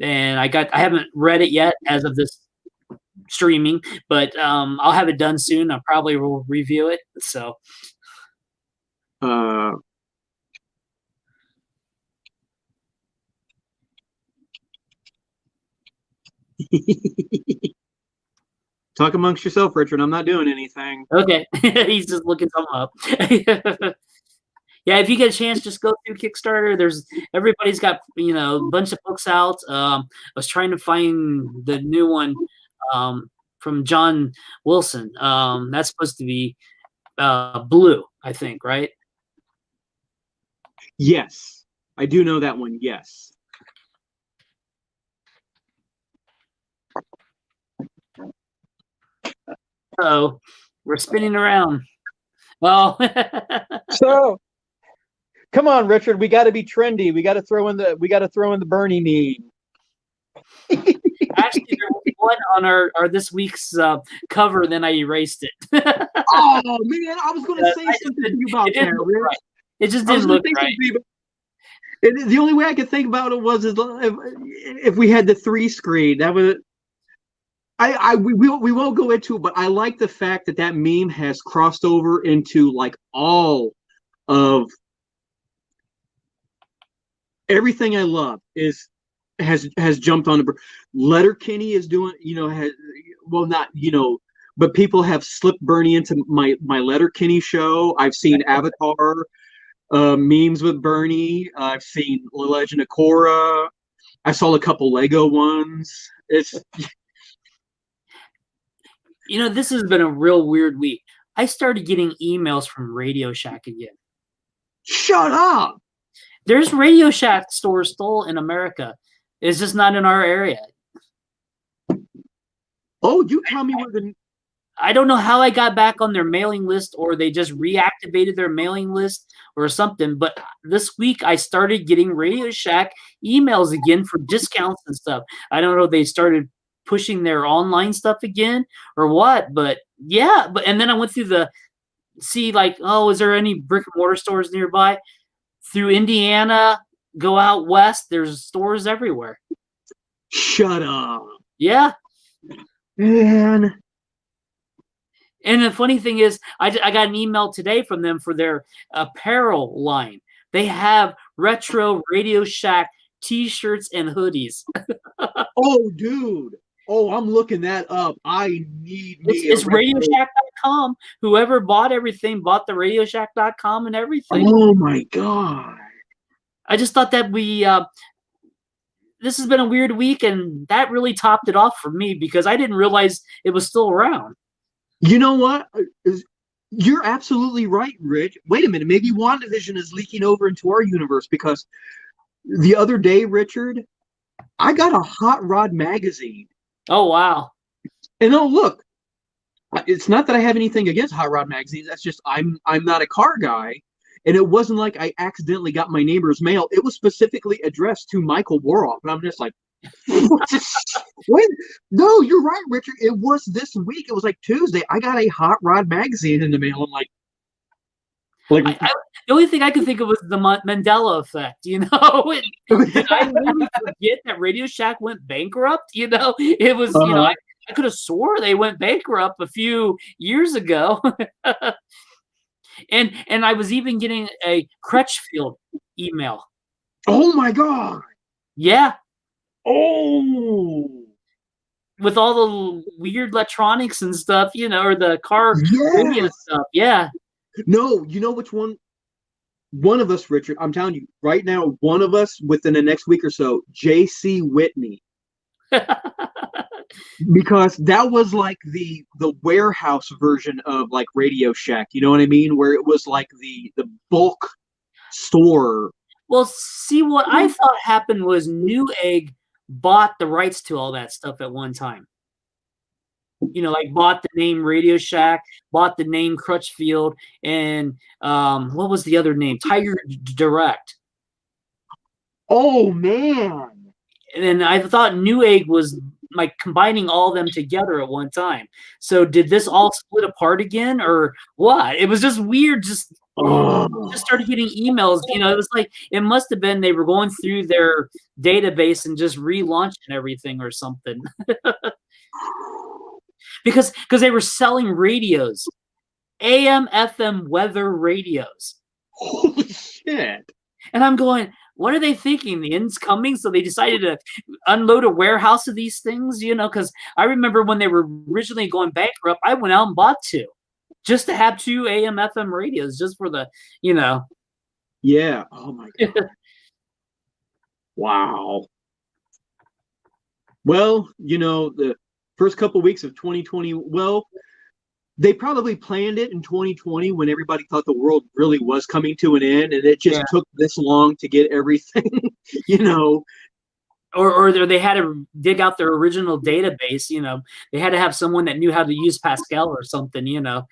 and I haven't read it yet as of this streaming, but I'll have it done soon. I probably will review it. So. Talk amongst yourself, Richard. I'm not doing anything. Okay. He's just looking something up. Yeah, if you get a chance, just go through Kickstarter. Everybody's got a bunch of books out. I was trying to find the new one from John Wilson. That's supposed to be Blue, I think, right? Yes, I do know that one. Yes. So we're spinning around. Well, so come on, Richard. We got to be trendy. We got to throw in the Bernie meme. Actually, there was one on our this week's cover, then I erased it. Oh man, I was going to say something about that. Right. It just didn't look right. The only way I could think about it was if we had the 3-screen. That was. We won't go into it, but I like the fact that meme has crossed over into like all of everything I love has jumped on the. Letterkenny is doing, but people have slipped Bernie into my Letterkenny show. I've seen Avatar memes with Bernie. I've seen The Legend of Korra. I saw a couple Lego ones. It's. This has been a real weird week. I started getting emails from Radio Shack again. Shut up! There's Radio Shack stores still in America. It's just not in our area. Oh, you tell me where the. I don't know how I got back on their mailing list, or they just reactivated their mailing list or something. But this week I started getting Radio Shack emails again for discounts and stuff. I don't know if they started pushing their online stuff again or what, but yeah. And then I went through is there any brick and mortar stores nearby? Through Indiana, go out west, there's stores everywhere. Shut up. Yeah. Man. And the funny thing is, I got an email today from them for their apparel line. They have retro Radio Shack T-shirts and hoodies. Oh, dude. Oh, I'm looking that up. I need me It's RadioShack.com. Whoever bought everything bought the RadioShack.com and everything. Oh my god. I just thought that this has been a weird week, and that really topped it off for me because I didn't realize it was still around. You know what? You're absolutely right, Rich. Wait a minute. Maybe WandaVision is leaking over into our universe because the other day, Richard, I got a Hot Rod magazine. Oh, wow. And oh, look, it's not that I have anything against Hot Rod magazines. That's just I'm not a car guy. And it wasn't like I accidentally got my neighbor's mail. It was specifically addressed to Michael Boroff. And I'm just like, wait, no, you're right, Richard. It was this week. It was like Tuesday. I got a Hot Rod magazine in the mail. I'm like, the only thing I could think of was the Mandela effect, you know? Did I really forget that Radio Shack went bankrupt? You know, it was, you know, I could have swore they went bankrupt a few years ago. And I was even getting a Crutchfield email. Oh my god. Yeah. Oh. With all the weird electronics and stuff, you know, or the car radio stuff. Yeah. No, you know which one? One of us, Richard, I'm telling you, right now, one of us within the next week or so, J.C. Whitney. Because that was like the warehouse version of like Radio Shack, you know what I mean? Where it was like the bulk store. Well, see, what I thought happened was Newegg bought the rights to all that stuff at one time. You know, like bought the name Radio Shack, bought the name Crutchfield, and what was the other name? Tiger Direct. Oh man! And then I thought Newegg was like combining all of them together at one time. So did this all split apart again, or what? It was just weird. Just started getting emails. You know, it was like it must have been they were going through their database and just relaunching everything or something. Because they were selling radios, AM, FM weather radios. Holy shit! And I'm going, what are they thinking? The end's coming, so they decided to unload a warehouse of these things, you know? Because I remember when they were originally going bankrupt, I went out and bought two, just to have two AM, FM radios, just for the, you know. Yeah. Oh my god. Wow. Well, you know, the first couple weeks of 2020, well, they probably planned it in 2020 when everybody thought the world really was coming to an end, and it just took this long to get everything, you know. Or they had to dig out their original database, you know. They had to have someone that knew how to use Pascal or something, you know.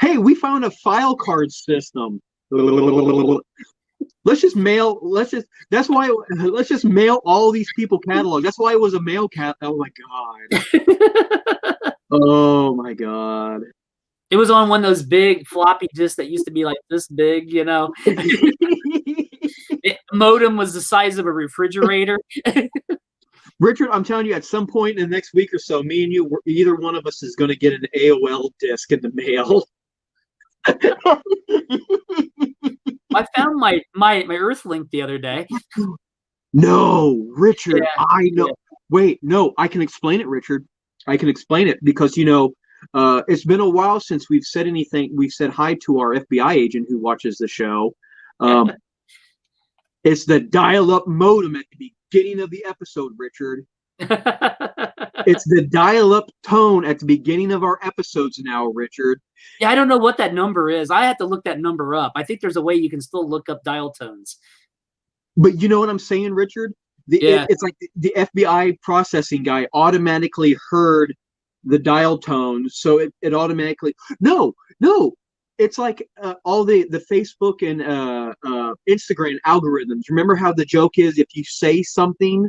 Hey, we found a file card system. Let's just mail all these people catalog. That's why it was a mail cat. Oh my god. Oh my god. It was on one of those big floppy disks that used to be like this big, you know. Modem was the size of a refrigerator. Richard, I'm telling you, at some point in the next week or so, me and you, either one of us is going to get an AOL disk in the mail. I found my Earthlink the other day. No, Richard, Yeah, I know. yeah. Wait, no, I can explain it, Richard. I can explain it because, you know, it's been a while since we've said anything. We've said hi to our FBI agent who watches the show. It's the dial-up modem at the beginning of the episode, Richard. It's the dial-up tone at the beginning of our episodes now, Richard. Yeah, I don't know what that number is. I have to look that number up. I think there's a way you can still look up dial tones. But you know what I'm saying, Richard? It's like the FBI processing guy automatically heard the dial tone, so it automatically no. It's like all the Facebook and Instagram algorithms. Remember how the joke is if you say something,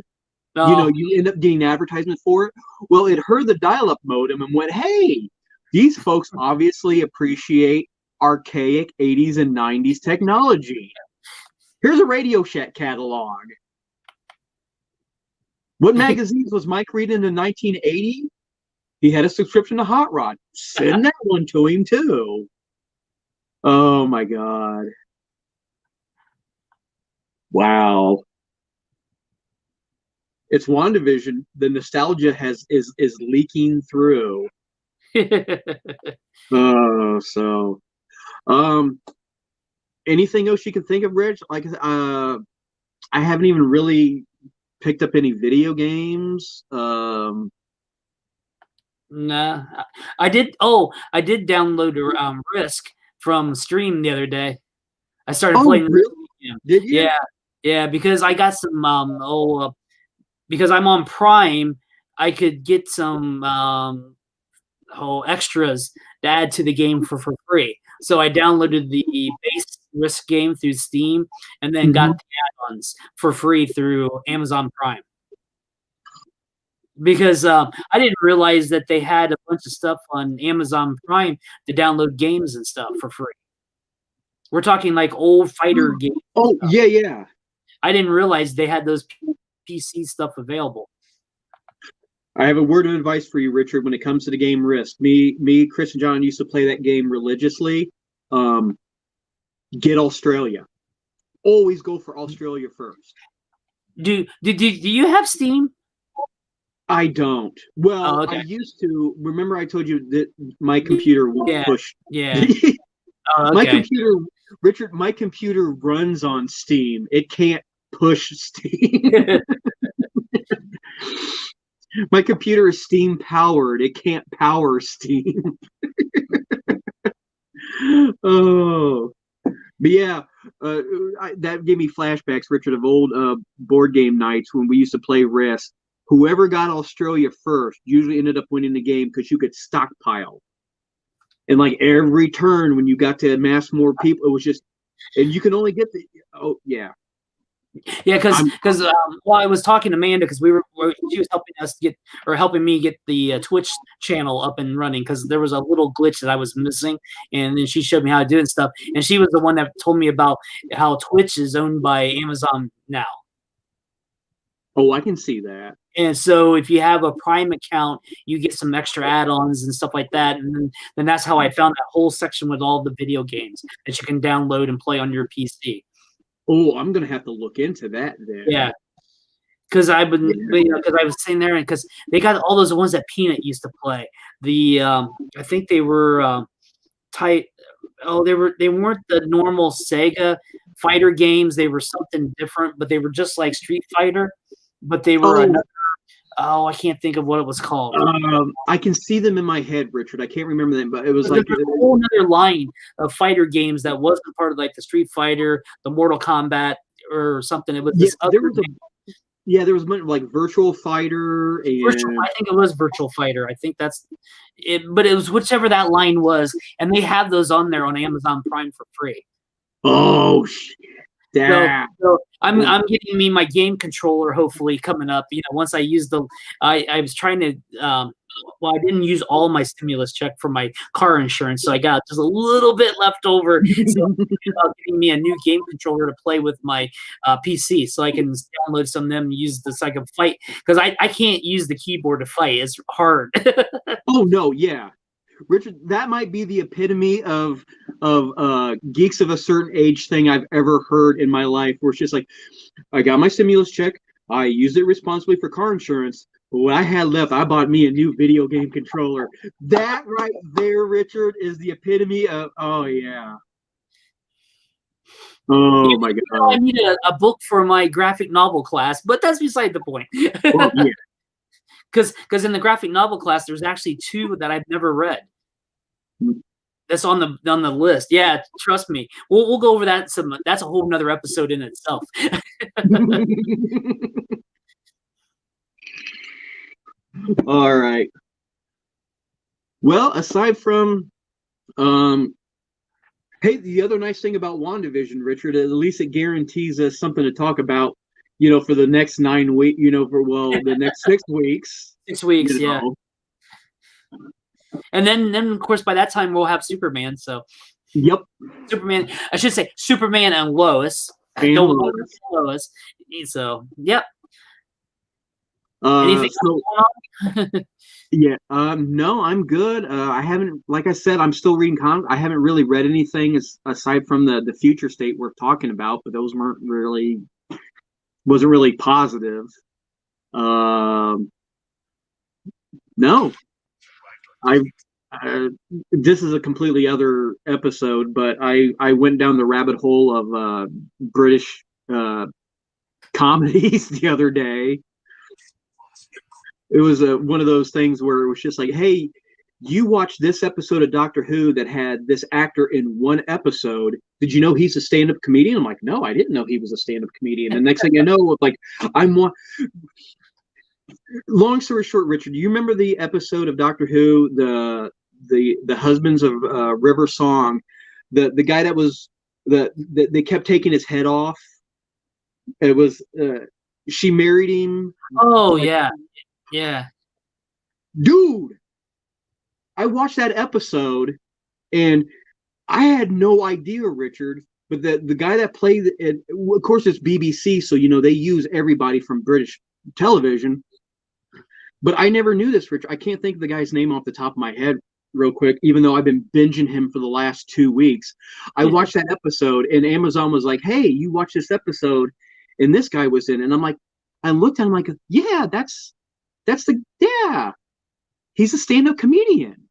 you know, you end up getting advertisement for it? Well, it heard the dial-up modem and went, hey, these folks obviously appreciate archaic 80s and 90s technology. Here's a Radio Shack catalog. What magazines was Mike reading in 1980? he had a subscription to Hot Rod. Send that one to him too. Oh my God. Wow. It's WandaVision. The nostalgia is leaking through. So anything else you can think of, Rich? Like I haven't even really picked up any video games. Nah, I did. Oh, I did download Risk from Stream the other day. I started playing. Really? Did you? Yeah, because I got some because I'm on Prime, I could get some extras to add to the game for free. So I downloaded the base Risk game through Steam, and then got the add-ons for free through Amazon Prime. Because I didn't realize that they had a bunch of stuff on Amazon Prime to download games and stuff for free. We're talking like old fighter games. Oh, yeah. I didn't realize they had those PC stuff available. I have a word of advice for you, Richard, when it comes to the game Risk. Me, Chris, and John used to play that game religiously. Get Australia. Always go for Australia first. Do you have Steam? I don't. Well, okay. I used to. Remember I told you that my computer won't push. Yeah. Okay. My computer, Richard, my computer runs on Steam. It can't push Steam. My computer is Steam powered. It can't power Steam. Oh. But yeah, that gave me flashbacks, Richard, of old board game nights when we used to play Risk. Whoever got Australia first usually ended up winning the game because you could stockpile. And like every turn when you got to amass more people, it was just, and you can only get the, Yeah, because while I was talking to Amanda, because she was helping me get the Twitch channel up and running, because there was a little glitch that I was missing, and then she showed me how to do it and stuff. And she was the one that told me about how Twitch is owned by Amazon now. Oh, I can see that. And so if you have a Prime account, you get some extra add-ons and stuff like that. And then that's how I found that whole section with all the video games that you can download and play on your PC. Oh, I'm gonna have to look into that then. Yeah, because I was sitting there, and because they got all those ones that Peanut used to play. I think they were tight. Oh, they weren't the normal Sega fighter games. They were something different, but they were just like Street Fighter. But they were another. Oh, I can't think of what it was called. I can see them in my head, Richard. I can't remember them, but it was like a whole other line of fighter games that wasn't part of like the Street Fighter, the Mortal Kombat, or something. It was this other game. There was like Virtual Fighter. And I think it was Virtual Fighter. I think that's it, but it was whichever that line was, and they have those on there on Amazon Prime for free. Oh shit! So I'm getting me my game controller hopefully coming up. Once I use I was trying to I didn't use all my stimulus check for my car insurance, so I got just a little bit left over. So I'm getting me a new game controller to play with my PC, so I can download some of them and use this so I can fight, because I can't use the keyboard to fight. It's hard. Oh no, yeah. Richard, that might be the epitome of geeks of a certain age thing I've ever heard in my life, where it's just like, I got my stimulus check, I used it responsibly for car insurance, but what I had left, I bought me a new video game controller. That right there, Richard, is the epitome of, oh yeah. Oh my God. I need a book for my graphic novel class, but that's beside the point. Well, yeah. Because in the graphic novel class, there's actually 2 that I've never read. That's on the list. Yeah, trust me. We'll go over that. That's a whole nother episode in itself. All right. Well, aside from, hey, the other nice thing about WandaVision, Richard, at least it guarantees us something to talk about, for the next 9 weeks, the next 6 weeks. 6 weeks, yeah. And then of course by that time we'll have Superman. So yep, Superman. I should say Superman and Lois. And Lois. So yep. Anything So else going on? yeah, no, I'm good. I haven't, like I said, I'm still reading comics. I haven't really read anything aside from the future state we're talking about, but those wasn't really positive. Um, no, I this is a completely other episode, but I went down the rabbit hole of British comedies the other day. It was one of those things where it was just like, hey, you watched this episode of Doctor Who that had this actor in one episode. Did you know he's a stand-up comedian? I'm like, no, I didn't know he was a stand-up comedian. And next thing I know, like, I'm long story short, Richard, do you remember the episode of Doctor Who, the husbands of River Song, the guy that was they kept taking his head off. It was she married him. Oh yeah, yeah. Dude, I watched that episode and I had no idea, Richard. But the guy that played it, of course, it's BBC, so they use everybody from British television. But I never knew this, Richard. I can't think of the guy's name off the top of my head real quick, even though I've been binging him for the last 2 weeks. I watched that episode, and Amazon was like, hey, you watch this episode, and this guy was in it. And I'm like, I looked at him like, yeah, he's a stand-up comedian.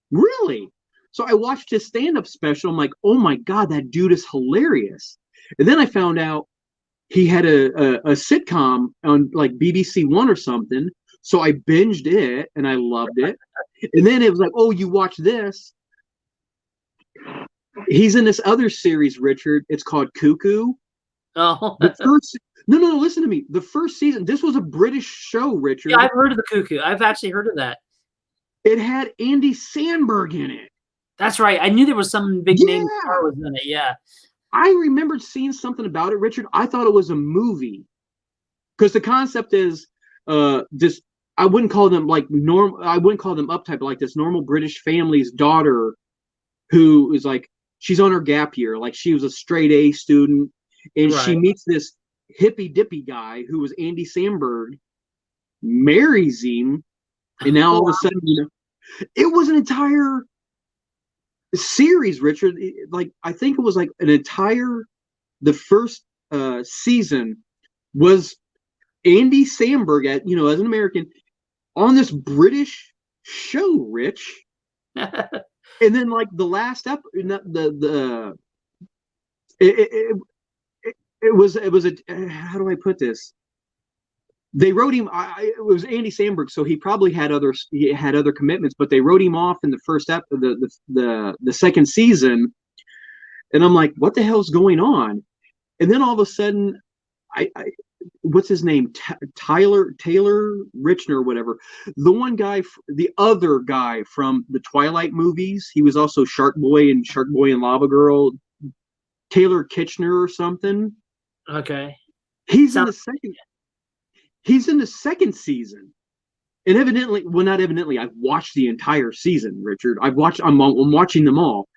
Really? So I watched his stand-up special. I'm like, oh my God, that dude is hilarious. And then I found out he had a sitcom on like BBC One or something. So I binged it and I loved it. And then it was like, oh, you watch this. He's in this other series, Richard. It's called Cuckoo. Oh, No, listen to me. The first season, this was a British show, Richard. yeah, I've heard of the Cuckoo. I've actually heard of that. It had Andy Samberg in it. That's right. I knew there was some big name star was in it. Yeah. I remembered seeing something about it, Richard. I thought it was a movie because the concept is just I wouldn't call them like I wouldn't call them uptight, but like this normal British family's daughter who is like she's on her gap year, like she was a straight A student, and she meets this hippy dippy guy who was Andy Samberg, marries him, and now all of a sudden, it was an entire series, Richard. Like I think it was like the first season was Andy Samberg as an American on this British show, Rich. And then like the last it was a how do I put this? They wrote him. It was Andy Samberg, so he probably had other commitments. But they wrote him off in the first the second season, and I'm like, what the hell's going on? And then all of a sudden, what's his name? Taylor Richner, or whatever. The other guy from the Twilight movies. He was also Shark Boy and Lava Girl. Taylor Kitchener or something. Okay. He's in the second season. And not evidently, I've watched the entire season, Richard. I'm watching them all.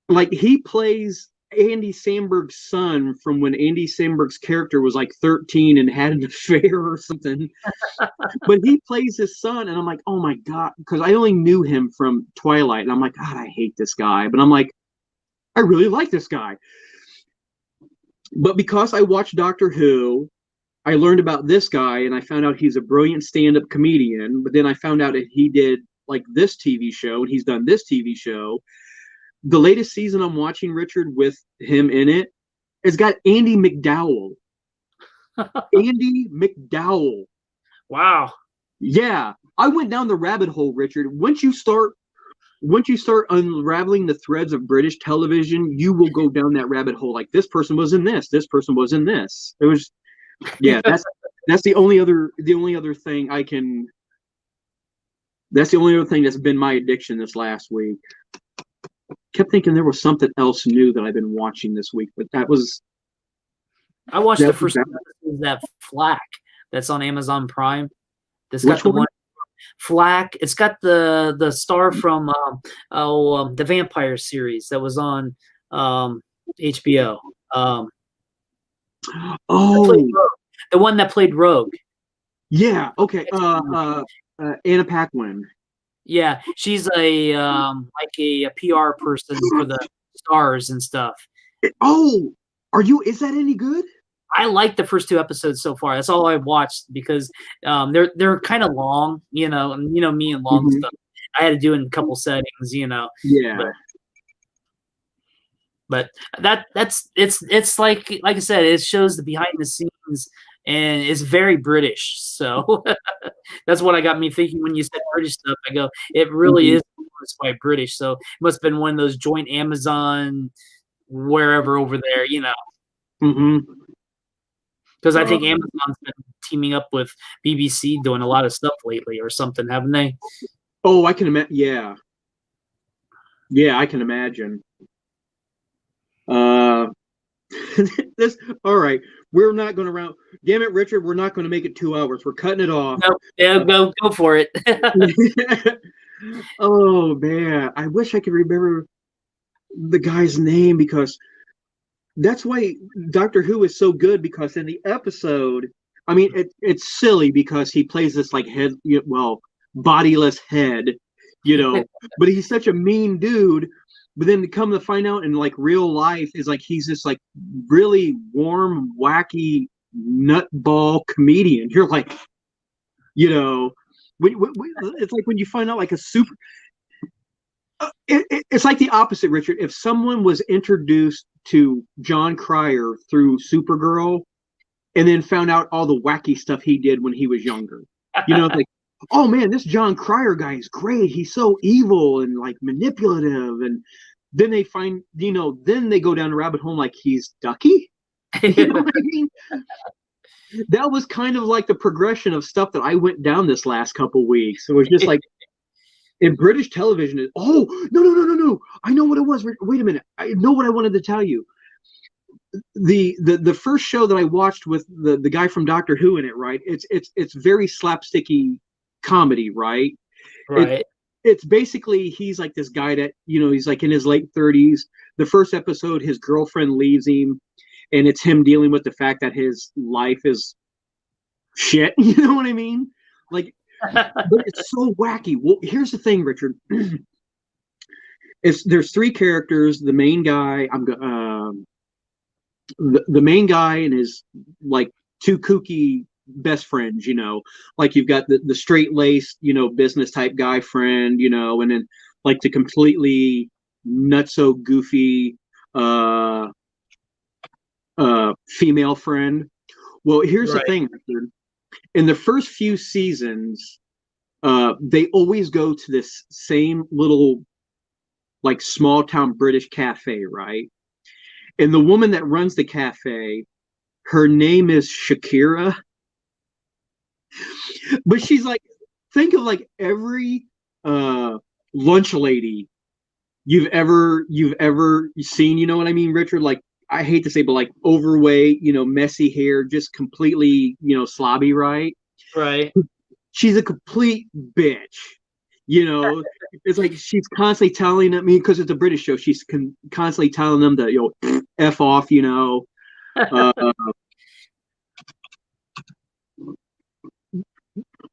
Like he plays Andy Samberg's son from when Andy Samberg's character was like 13 and had an affair or something. But he plays his son, and I'm like, oh my God, because I only knew him from Twilight, and I'm like, God, I hate this guy. But I'm like, I really like this guy. But because I watched Doctor Who, I learned about this guy, and I found out he's a brilliant stand-up comedian. But then I found out that he did like this TV show, and he's done this TV show. The latest season I'm watching, Richard, with him in it, has got Andy McDowell. Andy McDowell. Wow. Yeah, I went down the rabbit hole, Richard. Once you start unraveling the threads of British television, you will go down that rabbit hole. Like this person was in this person was in this. It was, yeah. That's the only other thing I can. That's the only other thing that's been my addiction this last week. Kept thinking there was something else new that I've been watching this week, but that was. I watched the first episode of that Flack that's on Amazon Prime. That's got the one Flack. It's got the star from the Vampire series that was on HBO. The one that played Rogue. Yeah. Okay. Anna Paquin. Yeah, she's a like a PR person for the stars and stuff. Oh, are you? Is that any good? I like the first 2 episodes so far. That's all I've watched because they're kind of long, and me and long Mhm. stuff. I had to do in a couple settings, Yeah. but but it's like I said, it shows the behind the scenes and it's very British. So that's what I got me thinking when you said British stuff. I go, it really Mhm. is influenced by British. So it must have been one of those joint Amazon wherever over there. Mhm. Because I think Um, Amazon's been teaming up with BBC doing a lot of stuff lately or something, haven't they? oh, I can imagine. Yeah. Yeah, I can imagine. Uh, this. All right. We're not going to round. Damn it, Richard. We're not going to make it 2 hours. We're cutting it off. No, yeah, go for it. Oh man, I wish I could remember the guy's name because that's why Doctor Who is so good because in the episode, I mean, it's silly because he plays this like head, well, bodiless head, you know, but he's such a mean dude. But then to come to find out in like real life is like he's this like really warm, wacky nutball comedian. You're like, you know, it's like when you find out like a super it's like the opposite, Richard. If someone was introduced to John Cryer through Supergirl and then found out all the wacky stuff he did when he was younger, it's like, oh man, this John Cryer guy is great. He's so evil and like manipulative. And then they find, then they go down a rabbit hole like he's Ducky. You know what I mean? That was kind of like the progression of stuff that I went down this last couple weeks. It was just like, in British television, oh no! I know what it was. Wait a minute, I know what I wanted to tell you. The first show that I watched with the guy from Doctor Who in it, right? It's very slapsticky comedy, right? It Right. it's basically he's like this guy that he's like in his late 30s. The first episode, his girlfriend leaves him, and it's him dealing with the fact that his life is shit. You know what I mean? Like, but it's so wacky. Well, here's the thing, Richard. There's three characters. The main guy, the main guy and his like two kooky best friends. Like you've got the straight laced, business type guy friend, and then like the completely nutso goofy uh female friend. Well, here's the Right. thing, Richard. In the first few seasons, they always go to this same little like small town British cafe, right? And the woman that runs the cafe, her name is Shakira, but she's like, think of like every lunch lady you've ever seen. You know what I mean, Richard? Like I hate to say, but like overweight, messy hair, just completely, slobby, right? Right. She's a complete bitch. You know, it's like she's constantly telling them, I mean, because it's a British show, she's constantly telling them to, F off, Uh,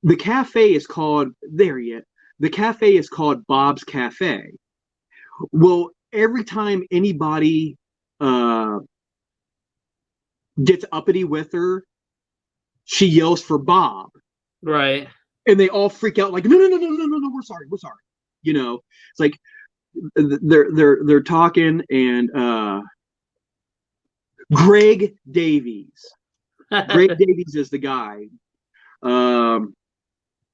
the cafe is called, there yet. The cafe is called Bob's Cafe. Well, every time anybody gets uppity with her, she yells for Bob. Right. And they all freak out like, no, we're sorry. It's like they're talking and Greg Davies. Greg Davies is the guy.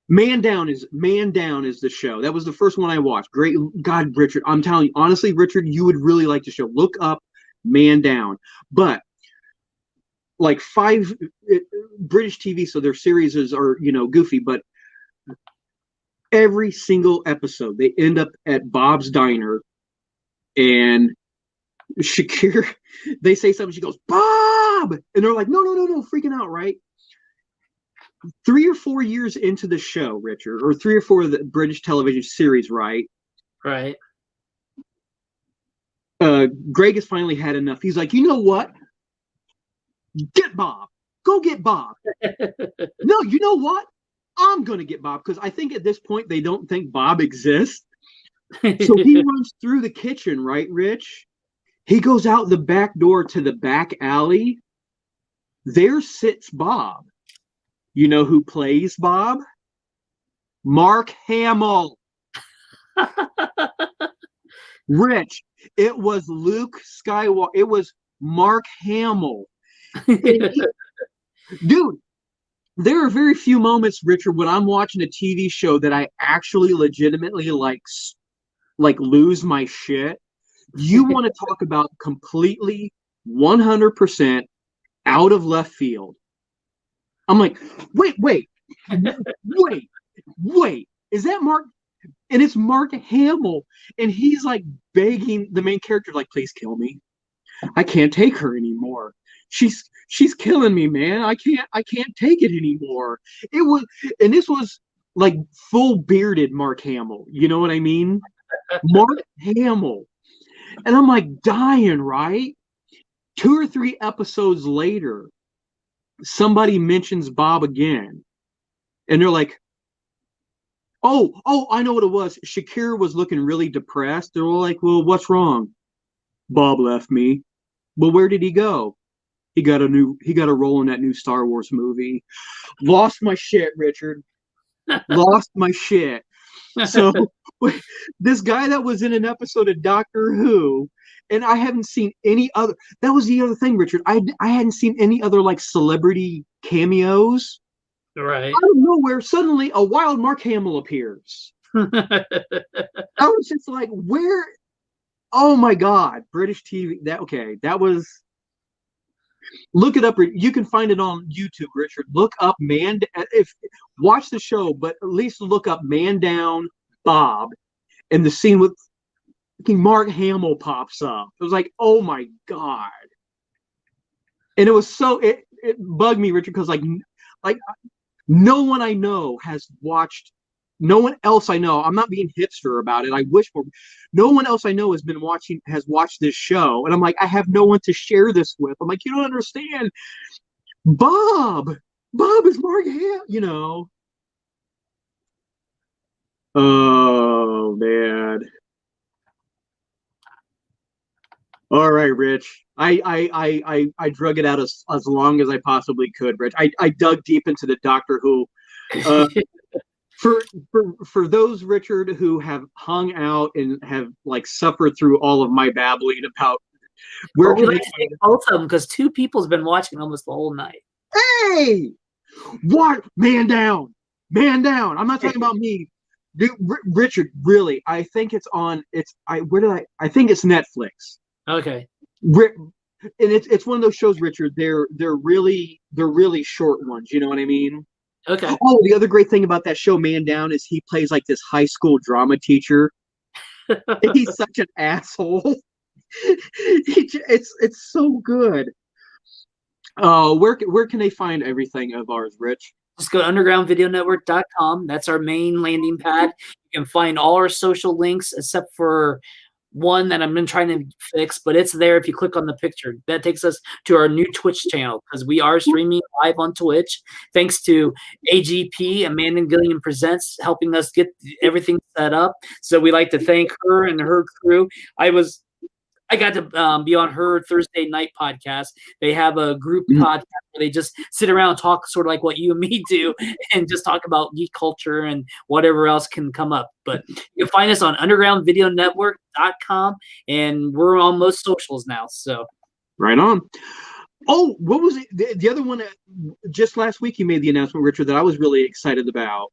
Man Down is the show. That was the first one I watched. Great God, Richard. I'm telling you, honestly, Richard, you would really like the show. Look up Man Down. But like British TV, so their series are goofy, but every single episode they end up at Bob's Diner and Shakir, they say something, she goes, Bob! And they're like, no, freaking out, right? 3 or 4 years into the show, Richard, or 3 or 4 of the British television series, right? Right. Greg has finally had enough. He's like, you know what? Get Bob. Go get Bob. No, you know what? I'm going to get Bob, because I think at this point they don't think Bob exists. So he runs through the kitchen, right, Rich? He goes out the back door to the back alley. There sits Bob. You know who plays Bob? Mark Hamill. Rich, it was Luke Skywalker. It was Mark Hamill. Dude, there are very few moments, Richard, when I'm watching a TV show that I actually legitimately like lose my shit. You want to talk about completely 100% out of left field. I'm like, wait. Is that Mark? And it's Mark Hamill. And he's like begging the main character, like, please kill me. I can't take her anymore. She's killing me, man. I can't take it anymore. This was like full bearded Mark Hamill. You know what I mean? Mark Hamill. And I'm like dying, right? 2 or 3 episodes later, somebody mentions Bob again. And they're like, oh, I know what it was. Shakira was looking really depressed. They're all like, well, what's wrong? Bob left me. Well, where did he go? He got a role in that new Star Wars movie. Lost my shit, Richard. Lost my shit. So this guy that was in an episode of Doctor Who, and I haven't seen any other. That was the other thing, Richard. I hadn't seen any other like celebrity cameos. Right. Out of nowhere, suddenly a wild Mark Hamill appears. I was just like, where? Oh my God, British TV. That was. Look it up. You can find it on YouTube, Richard. Look up watch the show, but at least look up Man Down Bob, and the scene with Mark Hamill pops up. It was like, oh my God. And it was it bugged me, Richard, because like no one I know has watched. No one else I know. I'm not being hipster about it. I wish for. No one else I know has watched this show, and I'm like, I have no one to share this with. I'm like, you don't understand. Bob is Mark Hamill. You know. Oh man. All right, Rich. I drug it out as long as I possibly could, Rich. I dug deep into the Doctor Who. For those, Richard, who have hung out and have like suffered through all of my babbling about where can I take both of them, because 2 people's been watching almost the whole night. Hey, what? Man down. I'm not talking about me, dude. Richard, really, I think it's on. I think it's Netflix. Okay. And it's one of those shows, Richard. They're really short ones. You know what I mean? Okay. Oh, the other great thing about that show, Man Down, is he plays like this high school drama teacher. And he's such an asshole. It's so good. Where can they find everything of ours, Rich? Just go to undergroundvideonetwork.com. That's our main landing pad. You can find all our social links except for one that I've been trying to fix, but it's there if you click on the picture. That takes us to our new Twitch channel, because we are streaming live on Twitch, thanks to AGP, Amanda Gilliam Presents, helping us get everything set up. So we like to thank her and her crew. I got to be on her Thursday night podcast. They have a group podcast where they just sit around and talk sort of like what you and me do, and just talk about geek culture and whatever else can come up. But you can find us on undergroundvideonetwork.com, and we're on most socials now. So right on. Oh, what was it? The other one, just last week you made the announcement, Richard, that I was really excited about.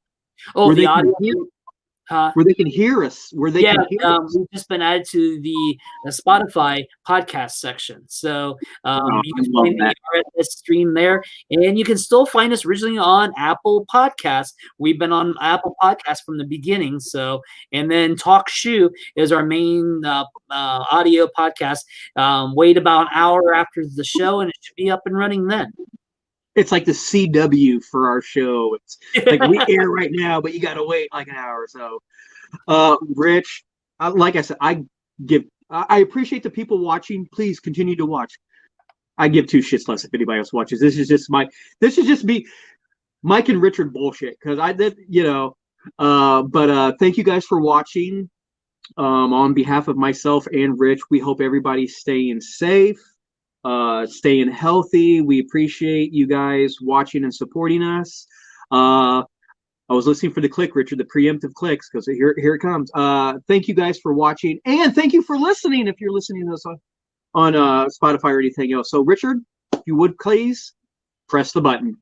Oh, the audio. Where they can hear us. Where they can hear us. We've just been added to the Spotify podcast section. So you can find the RSS stream there. And you can still find us originally on Apple Podcasts. We've been on Apple Podcasts from the beginning. So, and then Talk Shoe is our main audio podcast. Wait about an hour after the show, and it should be up and running then. It's like the CW for our show. It's like we air right now, but you got to wait like an hour or so. Rich, like I said, I appreciate the people watching. Please continue to watch. I give two shits less if anybody else watches. This is just me, Mike and Richard bullshit, because I did, but thank you guys for watching. On behalf of myself and Rich, we hope everybody's staying safe, staying healthy. We appreciate you guys watching and supporting us. I was listening for the click, Richard, the preemptive clicks, because here it comes. Thank you guys for watching, and thank you for listening if you're listening to this on Spotify or anything else. So, Richard, if you would please press the button.